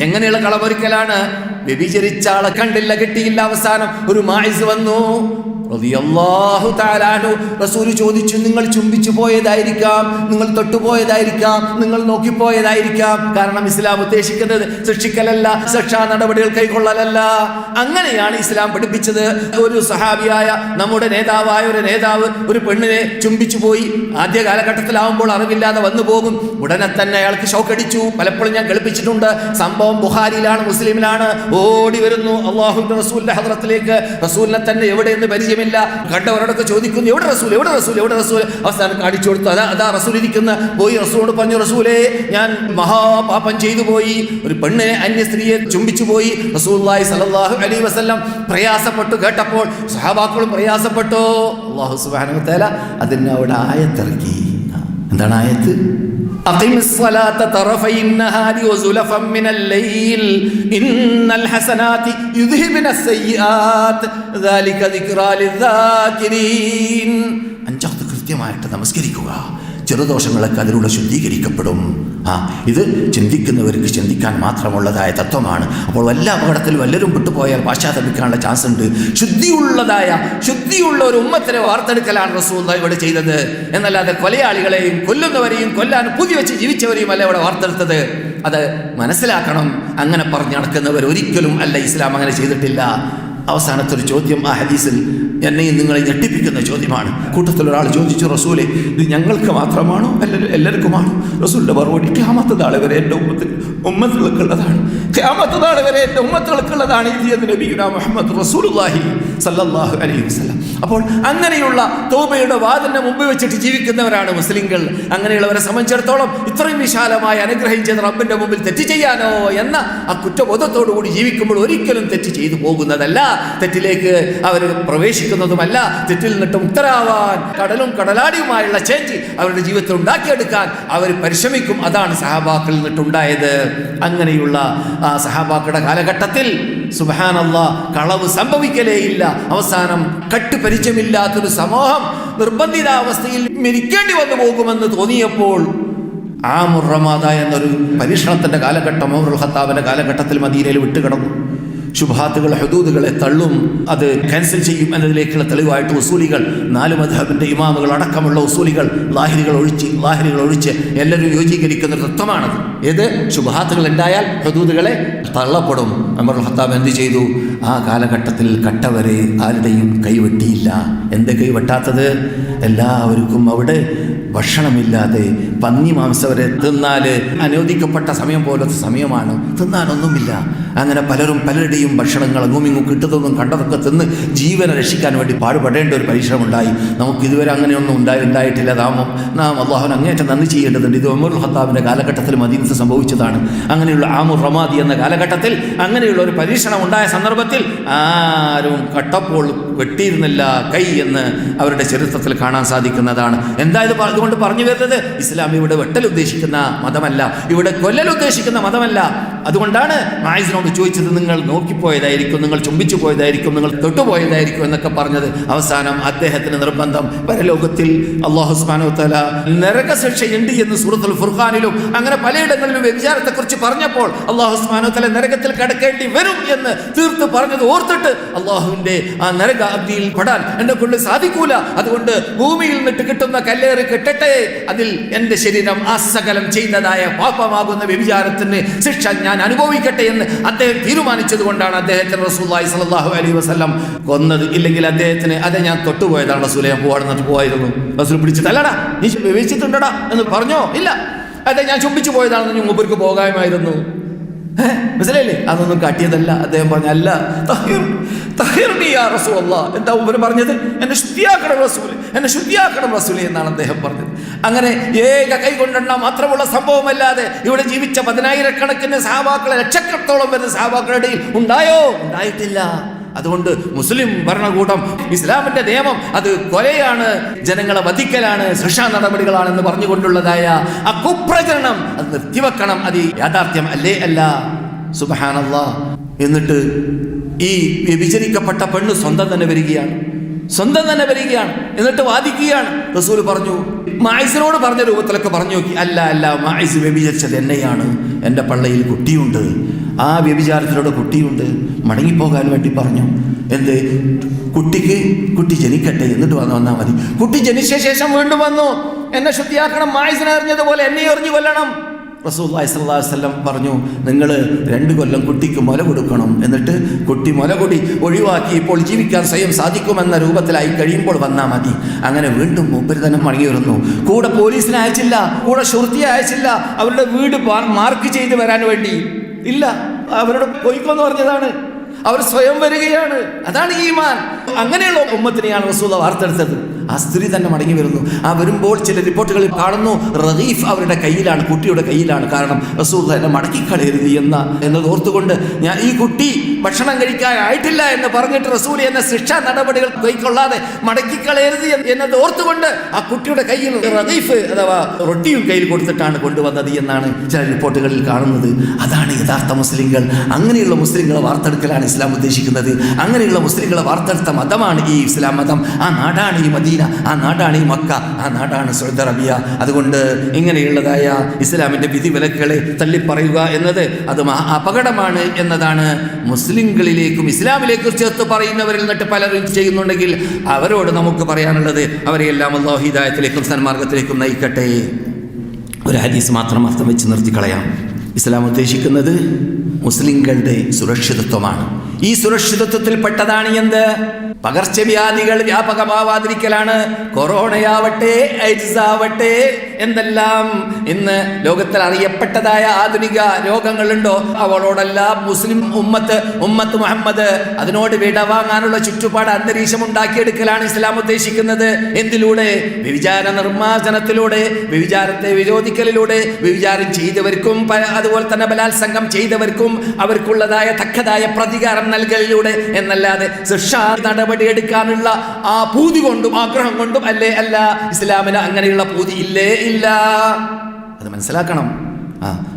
എങ്ങനെയുള്ള കളമൊരുക്കലാണ്? വ്യഭിചരിച്ച ആളെ കണ്ടില്ല, കിട്ടിയില്ല. അവസാനം ഒരു മായിസ് വന്നു റളിയല്ലാഹു തആല അൻഹു. റസൂൽ ചോദിച്ചു, നിങ്ങൾ ചുംബിച്ചു പോയതായിരിക്കാം, നിങ്ങൾ തൊട്ടുപോയതായിരിക്കാം, നിങ്ങൾ നോക്കിപ്പോയതായിരിക്കാം. കാരണം ഇസ്ലാം ഉദ്ദേശിക്കുന്നത് ശിക്ഷിക്കലല്ല, ശിക്ഷാ നടപടികൾ കൈക്കൊള്ളലല്ല. അങ്ങനെയാണ് ഇസ്ലാം പഠിപ്പിച്ചത്. ഒരു സഹാബിയായ നമ്മുടെ നേതാവായ ഒരു നേതാവ് ഒരു പെണ്ണിനെ ചുംബിച്ചു പോയി. ആദ്യ കാലഘട്ടത്തിലാവുമ്പോൾ അറിവില്ലാതെ വന്നു പോകും. ഉടനെ തന്നെ അയാൾക്ക് ഷോക്കടിച്ചു. പലപ്പോഴും ഞാൻ കേൾപ്പിച്ചിട്ടുണ്ട്. സംഭവം ബുഖാരിയിലാണ്, മുസ്ലിമിലാണ്. ഓടി വരുന്നു അല്ലാഹുവിന്റെ റസൂലിന്റെ ഹദ്റത്തിലേക്ക്. റസൂലിനെ തന്നെ എവിടെയെന്ന് പരിചയമില്ല. പരിചയമില്ല. കണ്ടവരോടൊക്കെ ചോദിക്കുന്നു, എവിടെ റസൂൽ, എവിടെ റസൂൽ, എവിടെ റസൂൽ? അവസാനം കാണിച്ചു കൊടുത്തു, അതാ റസൂൽ ഇരിക്കുന്ന. പോയി റസൂലോട് പറഞ്ഞു, റസൂലേ ഞാൻ മഹാപാപം ചെയ്തു പോയി, ഒരു പെണ്ണിനെ അന്യ സ്ത്രീയെ ചുംബിച്ചു പോയി. റസൂലുള്ളാഹി സ്വല്ലല്ലാഹു അലൈഹി വസല്ലം പ്രയാസപ്പെട്ടു. കേട്ടപ്പോൾ സഹാബാക്കളും പ്രയാസപ്പെട്ടു. അല്ലാഹു സുബ്ഹാനഹു വ തആല അതിന് അവിടെ ആയത്തിറക്കി. എന്താണ് ആയത്ത്? അഖിമിസ്സലാത്ത തറഫൈന്നഹാരി വസുലഫൻ മിനൽ ലൈൽ ഇന്നൽ ഹസനാതി യുദ്ഹിബുനസ്സയ്യിആത് ദാലിക ദിക്റാ ലിദ്ദാകിരീൻ. അഞ്ചാമത് കൃത്യമായിട്ട് നമസ്കരിക്കുക. ചെറുദോഷങ്ങളൊക്കെ അതിലൂടെ ശുദ്ധീകരിക്കപ്പെടും. ഇത് ചിന്തിക്കുന്നവർക്ക് ചിന്തിക്കാൻ മാത്രമുള്ളതായ തത്വമാണ്. അപ്പോൾ വല്ല അപകടത്തിൽ വല്ലരും വിട്ടുപോയാൽ പാശ്ചാത്തപിക്കാനുള്ള ചാൻസ് ഉണ്ട്. ശുദ്ധിയുള്ള ഒരു ഉമ്മത്തിനെ വാർത്തെടുക്കലാണ് റസൂലുള്ളാഹി ഇവിടെ ചെയ്തത്. എന്നല്ലാതെ കൊലയാളികളെയും കൊല്ലുന്നവരെയും കൊല്ലാൻ പുതിയ വെച്ച് ജീവിച്ചവരെയും അല്ല ഇവിടെ വാർത്തെടുത്തത്. അത് മനസ്സിലാക്കണം. അങ്ങനെ പറഞ്ഞു നടക്കുന്നവർ ഒരിക്കലും അല്ല, ഇസ്ലാം അങ്ങനെ ചെയ്തിട്ടില്ല. അവസാനത്തെ ഒരു ചോദ്യം ആ ഹദീസിൽ എന്നെയും നിങ്ങളെ ഞെട്ടിപ്പിക്കുന്ന ചോദ്യമാണ്. കൂട്ടത്തിൽ ഒരാൾ ചോദിച്ചു, റസൂലേ ഇത് ഞങ്ങൾക്ക് മാത്രമാണോ എല്ലാവർക്കുമാണോ? റസൂലിന്റെ മറുപടി, ഖിയാമത്ത് നാൾ വരെ എൻ്റെ ഉമ്മത്തുകൾക്കുള്ളതാണ്. ഖിയാമത്ത് നാൾ വരെ എൻ്റെ ഉമ്മത്തുകൾക്കുള്ളതാണ്. ഇത് നബിയുനാ മുഹമ്മദ് റസൂലുള്ളാഹി സ്വല്ലല്ലാഹു അലൈഹി വസല്ലം. അപ്പോൾ അങ്ങനെയുള്ള തൗബയുടെ വാതിലിനെ മുമ്പ് വെച്ചിട്ട് ജീവിക്കുന്നവരാണ് മുസ്ലിങ്ങൾ. അങ്ങനെയുള്ളവരെ സംബന്ധിച്ചിടത്തോളം ഇത്രയും വിശാലമായ അനുഗ്രഹം ചെയ്ത റബ്ബിന്റെ മുമ്പിൽ തെറ്റ് ചെയ്യാനോ എന്ന ആ കുറ്റബോധത്തോടുകൂടി ജീവിക്കുമ്പോൾ ഒരിക്കലും തെറ്റ് ചെയ്തു പോകുന്നതല്ല, തെറ്റിലേക്ക് അവർ പ്രവേശിക്കുന്നതുമല്ല. തെറ്റിൽ നിന്നിട്ട് മുക്തരാവാൻ കടലും കടലാടിയുമായുള്ള ചേഞ്ച് അവരുടെ ജീവിതത്തിൽ ഉണ്ടാക്കിയെടുക്കാൻ അവർ പരിശ്രമിക്കും. അതാണ് സഹാബാക്കളിൽ നിന്നിട്ടുണ്ടായത്. അങ്ങനെയുള്ള ആ സഹാബാക്കളുടെ കാലഘട്ടത്തിൽ സുബ്ഹാനല്ലാഹ് കളവ് സംഭവിക്കലേ ഇല്ല. അവസാനം കട്ടുപരിചയമില്ലാത്തൊരു സമൂഹം നിർബന്ധിതാവസ്ഥയിൽ മരിക്കേണ്ടി വന്നു പോകുമെന്ന് തോന്നിയപ്പോൾ ആമുർ റമാദ എന്നൊരു പരീക്ഷണത്തിന്റെ കാലഘട്ടം ഉമറുൽ ഖത്താബിന്റെ കാലഘട്ടത്തിൽ മദീനയിൽ വിട്ടുകിടന്നു. ശുബ്ഹാത്തുകൾ ഹുദൂദുകളെ തള്ളും, അത് ക്യാൻസൽ ചെയ്യും എന്നതിലേക്കുള്ള തെളിവായിട്ട് ഉസൂലികൾ, 4 മദ്ഹബിന്റെ ഇമാമുകൾ അടക്കമുള്ള ഉസൂലികൾ ലാഹിരികൾ ഒഴിച്ച് എല്ലാവരും യോജീകരിക്കുന്ന ഒരു തത്വമാണത്. ഏത് ശുബ്ഹാത്തുകൾ ഉണ്ടായാൽ ഹുദൂദുകളെ തള്ളപ്പെടും. ഉമറുൽ ഖത്താബ് എന്ത് ചെയ്തു? ആ കാലഘട്ടത്തിൽ കട്ടവരെ ആരുടെയും കൈവെട്ടിയില്ല. എന്ത് കൈവെട്ടാത്തത്? എല്ലാവർക്കും അവിടെ ഭക്ഷണമില്ലാതെ പന്നി മാംസം വരെ തിന്നാൽ അനുവദിക്കപ്പെട്ട സമയം പോലത്തെ സമയമാണ്. തിന്നാനൊന്നുമില്ല. അങ്ങനെ പലരും പലരുടെയും ഭക്ഷണങ്ങൾ അങ്ങുമിങ്ങും കിട്ടുന്നതും കണ്ടതൊക്കെ തിന്ന് ജീവനെ രക്ഷിക്കാൻ വേണ്ടി പാടുപെടേണ്ട ഒരു പരിശ്രമം ഉണ്ടായി. നമുക്ക് ഇതുവരെ അങ്ങനെയൊന്നും ഉണ്ടായിട്ടില്ല. നാം അള്ളാഹുവിന് അങ്ങേറ്റം നന്ദി ചെയ്യേണ്ടതുണ്ട്. ഇത് ഉമറുൽ ഖത്താബിന്റെ കാലഘട്ടത്തിൽ മദീനത്ത് സംഭവിച്ചതാണ്. അങ്ങനെയുള്ള ആമുർ റമാദി എന്ന കാലഘട്ടത്തിൽ അങ്ങനെയുള്ള ഒരു പരീക്ഷണം ഉണ്ടായ സന്ദർഭത്തിൽ ആരും കട്ടപ്പോൾ വെട്ടിയിരുന്നില്ല കൈ എന്ന് അവരുടെ ചരിത്രത്തിൽ കാണാൻ സാധിക്കുന്നതാണ്. എന്തായത് അതുകൊണ്ട് പറഞ്ഞു വരുന്നത്, ഇസ്ലാം ഇവിടെ വെട്ടൽ ഉദ്ദേശിക്കുന്ന മതമല്ല, ഇവിടെ കൊല്ലൽ ഉദ്ദേശിക്കുന്ന മതമല്ല. അതുകൊണ്ടാണ് മായിസിനോട് ചോദിച്ചത്, നിങ്ങൾ നോക്കിപ്പോയതായിരിക്കും, നിങ്ങൾ ചുംബിച്ചു പോയതായിരിക്കും, നിങ്ങൾ തൊട്ടുപോയതായിരിക്കും എന്നൊക്കെ പറഞ്ഞത്. അവസാനം അദ്ദേഹത്തിന് നിർബന്ധം, പരലോകത്തിൽ അല്ലാഹു സുബ്ഹാനഹു വ തആല നരകശിക്ഷയുണ്ട് എന്ന് സൂറത്തുൽ ഫുർഖാനിലും അങ്ങനെ പലയിടങ്ങളിലും വ്യഭിചാരത്തെക്കുറിച്ച് പറഞ്ഞപ്പോൾ അല്ലാഹു സുബ്ഹാനഹു വ തആല നരകത്തിൽ കടക്കേണ്ടി വരും എന്ന് തീർത്ത് പറഞ്ഞത് ഓർത്തിട്ട് അല്ലാഹുവിന്റെ ആ നരക അഗ്നിയിൽ പെടാൻ എന്നെ കൊണ്ട് സാധിക്കൂല, അതുകൊണ്ട് ഭൂമിയിൽ നിന്നിട്ട് കിട്ടുന്ന കല്ലേറ് കിട്ടട്ടെ, അതിൽ എൻ്റെ ശരീരം അസകലം ചെയ്തതായ പാപമാകുന്ന വ്യഭിചാരത്തിന് ശിക്ഷ ഞാൻ അനുഭവിക്കട്ടെ എന്ന് അദ്ദേഹം തീരുമാനിച്ചത് കൊണ്ടാണ് അദ്ദേഹത്തിന് റസൂലുള്ളാഹി സ്വല്ലല്ലാഹു അലൈഹി വസല്ലം കൊന്നത്. ഇല്ലെങ്കിൽ അദ്ദേഹത്തിന് അതെ ഞാൻ തൊട്ടുപോയതാണ് റസൂലെ, ഞാൻ പോവായിരുന്നു. റസൂൽ പിടിച്ചിട്ട് അല്ലടാ നീ വെച്ചിട്ടുണ്ടടാ എന്ന് പറഞ്ഞോ? ഇല്ല, അതെ ഞാൻ ചുംബിച്ചു പോയതാണെന്ന് മുമ്പർക്ക് പോകാമായിരുന്നു. മനസ്സിലായില്ലേ? അതൊന്നും കാട്ടിയതല്ല. അദ്ദേഹം പറഞ്ഞ അല്ല, എന്താ ഉമർ പറഞ്ഞത്? എന്നെ ശുദ്ധിയാക്കണം റസൂല്, എന്നെ ശുദ്ധിയാക്കണം റസൂല് എന്നാണ് അദ്ദേഹം പറഞ്ഞത്. അങ്ങനെ ഏക കൈ കൊണ്ടെണ്ണ മാത്രമുള്ള സംഭവമല്ലാതെ ഇവിടെ ജീവിച്ച 10,000-കണക്കിന് സഹാബാക്കളെ, ലക്ഷക്കണക്കോളം വരുന്ന സഹാബാക്കളുടെ ഇടയിൽ ഉണ്ടായോ? ഉണ്ടായിട്ടില്ല. അതുകൊണ്ട് മുസ്ലിം ഭരണകൂടം, ഇസ്ലാമിന്റെ നിയമം അത് കൊലയാണ്, ജനങ്ങളെ വധിക്കലാണ്, ശിക്ഷാ നടപടികളാണെന്ന് പറഞ്ഞുകൊണ്ടുള്ളതായ ആ കുപ്രചരണം അത് നിർത്തിവെക്കണം. അത് യാഥാർത്ഥ്യം അല്ല. സുബ്ഹാനല്ലാഹ്. എന്നിട്ട് ഈ വ്യഭിചരിക്കപ്പെട്ട പെണ്ണ് സ്വന്തം തന്നെ വരികയാണ്. എന്നിട്ട് വാദിക്കുകയാണ്. റസൂൽ പറഞ്ഞു, മായിസിനോട് പറഞ്ഞ രൂപത്തിലൊക്കെ പറഞ്ഞു നോക്കി. അല്ല, മായിസ് വ്യഭിചരിച്ചത് എന്നെയാണ്, എൻ്റെ പള്ളയിൽ കുട്ടിയുണ്ട്, ആ വ്യഭിചാരത്തിലൂടെ കുട്ടിയുണ്ട്, മടങ്ങിപ്പോകാൻ വേണ്ടി പറഞ്ഞു. എന്ത്? കുട്ടി ജനിക്കട്ടെ, എന്നിട്ട് വന്നാൽ മതി. കുട്ടി ജനിച്ച ശേഷം വീണ്ടും വന്നു, എന്നെ ശുദ്ധിയാക്കണം, മായിസിനെ എറിഞ്ഞതുപോലെ എന്നെ എറിഞ്ഞു കൊല്ലണം. റസൂലുള്ളാഹി സ്വല്ലല്ലാഹു അലൈഹി വസല്ലം പറഞ്ഞു, നിങ്ങൾ 2 കൊല്ലം കുട്ടിക്ക് മുല കൊടുക്കണം, എന്നിട്ട് കുട്ടി മുല കൂടി ഒഴിവാക്കി ഇപ്പോൾ ജീവിക്കാൻ സ്വയം സാധിക്കുമെന്ന രൂപത്തിലായി കഴിയുമ്പോൾ വന്നാൽ മതി. അങ്ങനെ വീണ്ടും മൂപ്പര് തന്നെ മടങ്ങി വരുന്നു. കൂടെ പോലീസിനെ അയച്ചില്ല, കൂടെ ഷുർത്തിയെ അയച്ചില്ല, അവരുടെ വീട് മാർക്ക് ചെയ്ത് വരാൻ വേണ്ടി ഇല്ല, അവരോട് പോയിക്കോന്ന് പറഞ്ഞതാണ്. അവർ സ്വയം വരികയാണ്. അതാണ് ഈമാൻ. അങ്ങനെയുള്ള ഉമ്മത്തിനെയാണ് റസൂൽ വാർത്തെടുത്തത്. ആ സ്ത്രീ തന്നെ മടങ്ങി വരുന്നു. ആ വരുമ്പോൾ ചില റിപ്പോർട്ടുകളിൽ കാണുന്നു റഗീഫ് അവരുടെ കയ്യിലാണ്, കുട്ടിയുടെ കയ്യിലാണ്. കാരണം റസൂൽ എന്നെ മടക്കിക്കളയരുത് എന്നത് ഓർത്തുകൊണ്ട്, ഞാൻ ഈ കുട്ടി ഭക്ഷണം കഴിക്കാനായിട്ടില്ല എന്ന് പറഞ്ഞിട്ട് റസൂൽ എന്ന ശിക്ഷാ നടപടികൾ കൈക്കൊള്ളാതെ മടക്കിക്കളയരുത് എന്നത് ഓർത്തുകൊണ്ട് ആ കുട്ടിയുടെ കയ്യിൽ റഗീഫ് അഥവാ റൊട്ടിയും കയ്യിൽ കൊടുത്തിട്ടാണ് കൊണ്ടുവന്നത് എന്നാണ് ചില റിപ്പോർട്ടുകളിൽ കാണുന്നത്. അതാണ് യഥാർത്ഥ മുസ്ലിങ്ങൾ. അങ്ങനെയുള്ള മുസ്ലിങ്ങളെ വാർത്തെടുക്കലാണ് ഇസ്ലാം ഉദ്ദേശിക്കുന്നത്. അങ്ങനെയുള്ള മുസ്ലിങ്ങളെ വാർത്തെടുത്ത മതമാണ് ഈ ഇസ്ലാം മതം. ആ നാടാണ് ഈ മദീന, ആ നാടാണ് ഈ മക്ക, ആ നാടാണ് സൗദി അറേബ്യ. അതുകൊണ്ട് ഇങ്ങനെയുള്ളതായ ഇസ്ലാമിന്റെ വിധിവിലക്കുകളെ തള്ളിപ്പറയുക എന്നത് അത് അപകടമാണ് എന്നതാണ് മുസ്ലിങ്ങളിലേക്കും ഇസ്ലാമിലേക്കും ചേർത്ത് പറയുന്നവരിൽ നിന്നിട്ട് പലരും ചെയ്യുന്നുണ്ടെങ്കിൽ അവരോട് നമുക്ക് പറയാനുള്ളത്, അവരെയെല്ലാം അല്ലാഹു ഹിദായത്തിലേക്കും സന്മാർഗത്തിലേക്കും നയിക്കട്ടെ. ഒരു ഹദീസ് മാത്രം അർത്ഥം വെച്ച് നിർത്തിക്കളയാം. ഇസ്ലാം ഉദ്ദേശിക്കുന്നത് മുസ്ലിങ്ങളുടെ സുരക്ഷിതത്വമാണ്. ഈ സുരക്ഷിതത്വത്തിൽപ്പെട്ടതാണ് എന്ത്? പകർച്ചവ്യാധികൾ വ്യാപകമാവാതിരിക്കലാണ്. കൊറോണയാവട്ടെ, എയ്ഡ്സ് ആവട്ടെ, എന്തെല്ലാം ഇന്ന് ലോകത്തിൽ അറിയപ്പെട്ടതായ ആധുനിക രോഗങ്ങളുണ്ടോ അവളോടെല്ലാം മുസ്ലിം ഉമ്മത്ത് മുഹമ്മദ് അതിനോട് വിടവാങ്ങാനുള്ള ചുറ്റുപാട് അന്തരീക്ഷം ഉണ്ടാക്കിയെടുക്കലാണ് ഇസ്ലാം ഉദ്ദേശിക്കുന്നത്. എന്തിലൂടെ? വ്യഭിചാര നിർമ്മാർജ്ജനത്തിലൂടെ, വ്യഭിചാരത്തെ വിരോധിക്കലിലൂടെ, വ്യഭിചാരം ചെയ്തവർക്കും അതുപോലെ തന്നെ ബലാത്സംഗം ചെയ്തവർക്കും അവർക്കുള്ളതായ തക്കതായ പ്രതികാരം നൽകലിലൂടെ എന്നല്ലാതെ ശിക്ഷാ നടപടി എടുക്കാനുള്ള ആ പൂതി കൊണ്ടും ആഗ്രഹം കൊണ്ടും അല്ല. ഇസ്ലാമിന് അങ്ങനെയുള്ള പൂതി ഇല്ലേ ഇല്ല. അത് മനസ്സിലാക്കണം.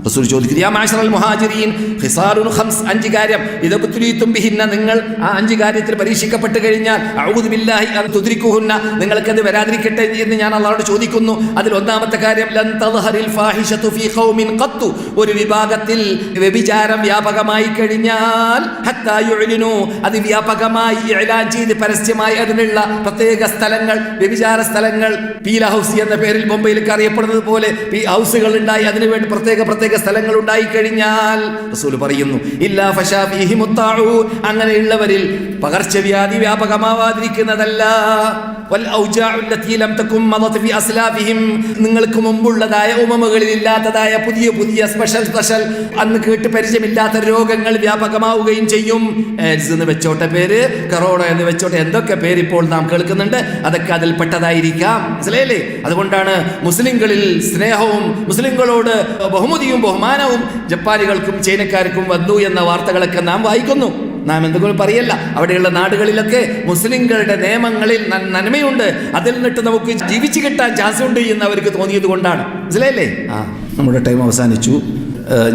റസൂൽ ചോദിക്കുന്നു, യാ മാശറൽ മുഹാജിരീൻ ഖിസാലുൻ ഖംസ്, 5 കാര്യം ഇദബ്തുലീതും ബിഹിന്ന, നിങ്ങൾ ആ 5 കാര്യത്തിൽ പരീക്ഷിക്കപ്പെട്ട് കഴിഞ്ഞാൽ അഊദു ബില്ലാഹി അൻ തുദ്രികുഹുന്ന, നിങ്ങൾക്കത് വരാതിരിക്കട്ടെ എന്ന് ഞാൻ അല്ലാഹുവോട് ചോദിക്കുന്നു. അതിൽ ഒന്നാമത്തെ കാര്യം ലൻ തദ്ഹറിൽ ഫാഹിഷതു ഫീ ഖൗമിൻ ഖത്തു, ഒരു വിഭാഗത്തിൽ വ്യഭിചാരം വ്യാപകമായി കഴിഞ്ഞാൽ ഹത്താ യുഅ്ലിനു, അത് വ്യാപകമായി ഇഅ്ലാൻ ചെയ്ത് പരസ്യമായി അതിനുള്ള പ്രത്യേക സ്ഥലങ്ങൾ, വ്യഭിചാര സ്ഥലങ്ങൾ, പീല ഹൗസ് എന്ന പേരിൽ ബൊംബെയിലേക്ക് അറിയപ്പെടുന്നത് പോലെ ഹൗസുകൾ ഉണ്ടായി, അതിനുവേണ്ടി പ്രത്യേക സ്ഥലങ്ങൾ ഉണ്ടായി കഴിഞ്ഞാൽ റസൂൽ പറയുന്നു ഇല്ലാ ഫശാ ഫീഹിം മുത്താഊൻ, അങ്ങനെയുള്ളവരിൽ പകർച്ചവ്യാധി വ്യാപകമാവാതിരിക്കുന്നതല്ല. വൽ ഔജാഉ അല്ലതി ലം തകും മദത് ഫി അസ്ലാഫിഹിം, നിങ്ങൾക്ക് മുമ്പുള്ളതായ ഉമ്മകളിൽ ഇല്ലാത്തതായ പുതിയ സ്പെഷ്യൽ അന്ന് കേട്ട് പരിചയമില്ലാത്ത രോഗങ്ങൾ വ്യാപകമാവുകയും ചെയ്യും. എയ്ഡ്സ് എന്ന് വെച്ചോട്ടെ പേര്, കൊറോണ എന്ന് വെച്ചോട്ടെ, എന്തൊക്കെ പേര് ഇപ്പോൾ നാം കേൾക്കുന്നുണ്ട്, അതൊക്കെ അതിൽ പെട്ടതായിരിക്കാം. മനസ്സിലായില്ലേ? അതുകൊണ്ടാണ് മുസ്ലിങ്ങളിൽ സ്നേഹവും മുസ്ലിങ്ങളോട് ബഹുമതിയും ബഹുമാനവും ജപ്പാനികൾക്കും ചൈനക്കാർക്കും വന്നു എന്ന വാർത്തകളൊക്കെ നാം വായിക്കുന്നു. നാം എന്തെങ്കിലും പറയല്ല. അവിടെയുള്ള നാടുകളിലൊക്കെ മുസ്ലിങ്ങളുടെ നിയമങ്ങളിൽ നന്മയുണ്ട്, അതിൽ നിന്നിട്ട് നമുക്ക് ജീവിച്ചു കിട്ടാൻ ചാൻസ് ഉണ്ട് എന്ന് അവർക്ക് തോന്നിയത് കൊണ്ടാണ്. മനസ്സിലായില്ലേ? നമ്മുടെ ടൈം അവസാനിച്ചു.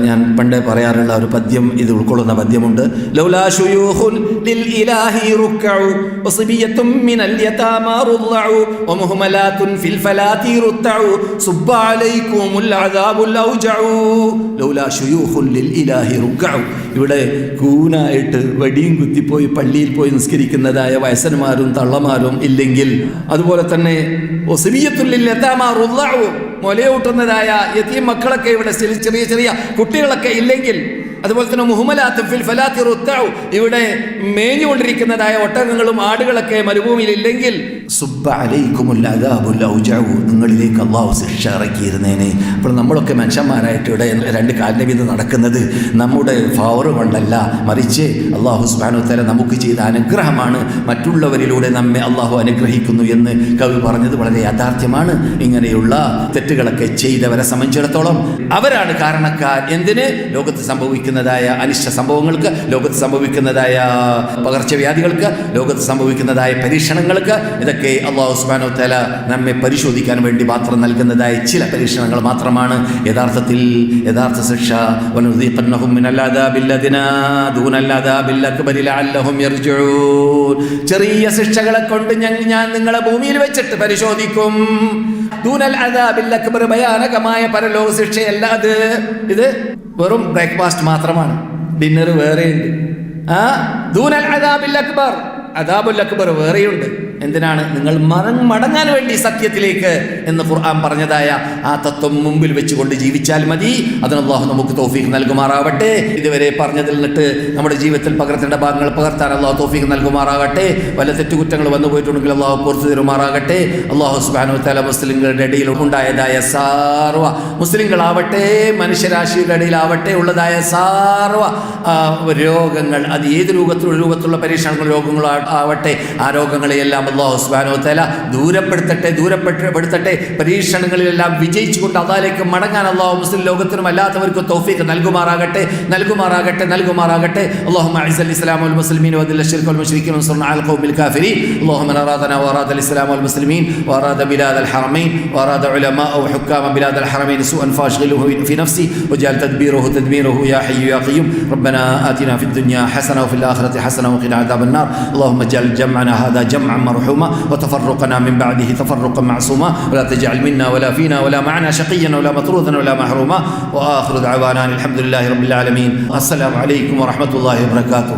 ഞാൻ പണ്ട് പറയാറുള്ള ഒരു പദ്യം, ഇത് ഉൾക്കൊള്ളുന്ന പദ്യമുണ്ട്. ലൗലാ ശുയൂഖുൻ ലിൽ ഇലാഹി റുക്ഉ വസിബിയത്തും മിനൽ യതാമാ റുദ്ഉ വമുഹ്മലാത്തുൻ ഫിൽ ഫലാത്തി റുത്ഉ സുബ്ബ അലൈകുമുൽ അദാബുൽ ഔജഉ. ലൗലാ ശുയൂഖുൻ ലിൽ ഇലാഹി റുക്ഉ, ഇവിടെ കൂനായിട്ട് വടിയും കുത്തിപ്പോയി പള്ളിയിൽ പോയി നിസ്കരിക്കുന്നതായ വയസ്സന്മാരും തള്ളമാരും ഇല്ലെങ്കിൽ, അതുപോലെ തന്നെ വസിബിയത്തുൻ ലിൽ യതാമാ റുദ്ഉ, മുലയൂട്ടുന്നതായ യതീം മക്കളൊക്കെ ഇവിടെ ചെറിയ കുട്ടികളൊക്കെ ഇല്ലെങ്കിൽ, അതുപോലെ തന്നെ മുഹമ്മലാത്തും ഫിൽ ഫലാത്തി റുത്ഉ, ഇവിടെ മേഞ്ഞുകൊണ്ടിരിക്കുന്നതായ ഒട്ടകങ്ങളും ആടുകളൊക്കെ മരുഭൂമിയിൽ ഇല്ലെങ്കിൽ, സുബ്ബ അലൈകുമുൽ അദാബുൽ ഔജഉ, നിങ്ങളിലേക്ക് അല്ലാഹു ശിക്ഷ ഇറക്കിയിരുന്നേനെ. അപ്പോൾ നമ്മളൊക്കെ മനുഷ്യന്മാരായിട്ട് ഇവിടെ 2 കാലിന്റെ മീതെ നടക്കുന്നത് നമ്മുടെ പവർ കൊണ്ടല്ല, മറിച്ച് അല്ലാഹു സുബ്ഹാനഹു വ തആല നമുക്ക് ചെയ്ത അനുഗ്രഹമാണ്. മറ്റുള്ളവരിലൂടെ നമ്മെ അല്ലാഹു അനുഗ്രഹിക്കുന്നു എന്ന് കവി പറഞ്ഞത് വളരെ യാഥാർത്ഥ്യമാണ്. ഇങ്ങനെയുള്ള തെറ്റുകളൊക്കെ ചെയ്തവരെ സംബന്ധിച്ചിടത്തോളം അവരാണ് കാരണക്കാർ. എന്തിന്? ലോകത്ത് സംഭവിക്കുന്നതായ അനിഷ്ട സംഭവങ്ങൾക്ക്, ലോകത്ത് സംഭവിക്കുന്നതായ പകർച്ചവ്യാധികൾക്ക്, ലോകത്ത് സംഭവിക്കുന്നതായ പരീക്ഷണങ്ങൾക്ക്. ഇതൊക്കെ അല്ലാഹു സുബ്ഹാനഹു വ തആല നമ്മെ പരിശോധിക്കാൻ വേണ്ടി മാത്രം നൽകുന്നതായ ചില പരീക്ഷണങ്ങൾ മാത്രമാണ്. യഥാർത്ഥ ശിക്ഷ വനുദീഖന്നഹും മിനൽ അദാബിൽ അദ്നാ ദൂനൽ അദാബിൽ അക്ബരി ലഅല്ലഹും യർജിഊൻ, ചെറിയ ശിക്ഷകളെ കൊണ്ട് ഞാൻ നിങ്ങളെ ഭൂമിയിൽ വെച്ചിട്ട് പരിശോധിക്കും. ദൂനൽ അദാബിൽ അക്ബർ, ഭയാനകമായ പരലോക ശിക്ഷയല്ല അത്. ഇത് വെറും ബ്രേക്ക്ഫാസ്റ്റ് മാത്രമാണ്, ഡിന്നർ വേറെയുണ്ട്. ദൂനൽ അദാബിൽ അക്ബർ, അദാബുൽ അക്ബർ വേറെയുണ്ട്. എന്തിനാണ്? നിങ്ങൾ മടങ്ങാൻ വേണ്ടി സത്യത്തിലേക്ക് എന്ന് ഖുർആൻ പറഞ്ഞതായ ആ തത്വം മുമ്പിൽ വെച്ചുകൊണ്ട് ജീവിച്ചാൽ മതി. അതിന് അല്ലാഹു നമുക്ക് തൗഫീഖ് നൽകുമാറാവട്ടെ. ഇതുവരെ പറഞ്ഞതിൽ നിന്നിട്ട് നമ്മുടെ ജീവിതത്തിൽ പകർത്തേണ്ട ഭാഗങ്ങൾ പകർത്താൻ അല്ലാഹു തൗഫീഖ് നൽകുമാറാകട്ടെ. വല്ല തെറ്റുകുറ്റങ്ങൾ വന്നു പോയിട്ടുണ്ടെങ്കിൽ അല്ലാഹു പുറത്തു തരുമാറാകട്ടെ. അല്ലാഹു സുബ്ഹാനഹു വ തആല മുസ്ലിങ്ങളുടെ ഇടയിൽ ഉണ്ടായതായ സാർവ മുസ്ലിങ്ങളാവട്ടെ മനുഷ്യരാശിയുടെ ഇടയിലാവട്ടെ ഉള്ളതായ സാർവ രോഗങ്ങൾ, അത് ഏത് രൂപത്തിലുള്ള പരീക്ഷണങ്ങൾ രോഗങ്ങളോ ആവട്ടെ, ആ രോഗങ്ങളെയെല്ലാം അല്ലാഹു സുബ്ഹാനഹു വ തആല ദൂരപ്പെടുത്തട്ടെ. പരീക്ഷണങ്ങളിലെല്ലാം വിജയിച്ചുകൊണ്ട് അല്ലാഹുവിലേക്ക് മടങ്ങാൻ അല്ലാഹു മുസ്ലിം ലോകത്തിനും അല്ലാത്തവർക്കും തൗഫീഖ് നൽകുമാറാകട്ടെ. اللهم اعز الاسلام والمسلمين واذل الشرك والمشركين وانصرنا على القوم الكافرين. اللهم من ارادنا واراد الاسلام والمسلمين واراد بلاد الحرمين واراد علماء وحكام بلاد الحرمين سوءا فاشغله في نفسه واجعل تدبيره يا حي يا قيوم. ربنا آتنا في الدنيا حسنة وفي الآخرة حسنة وقنا عذاب النار. اللهم اجعل جمعنا هذا جمعا مرحوما وتفرقنا من بعده تفرقا معصوما ولا تجعل منا ولا فينا ولا معنا شقيا ولا مطرودا ولا محروما. وآخر دعوانا الحمد لله رب العالمين. السلام عليكم ورحمة الله وبركاته.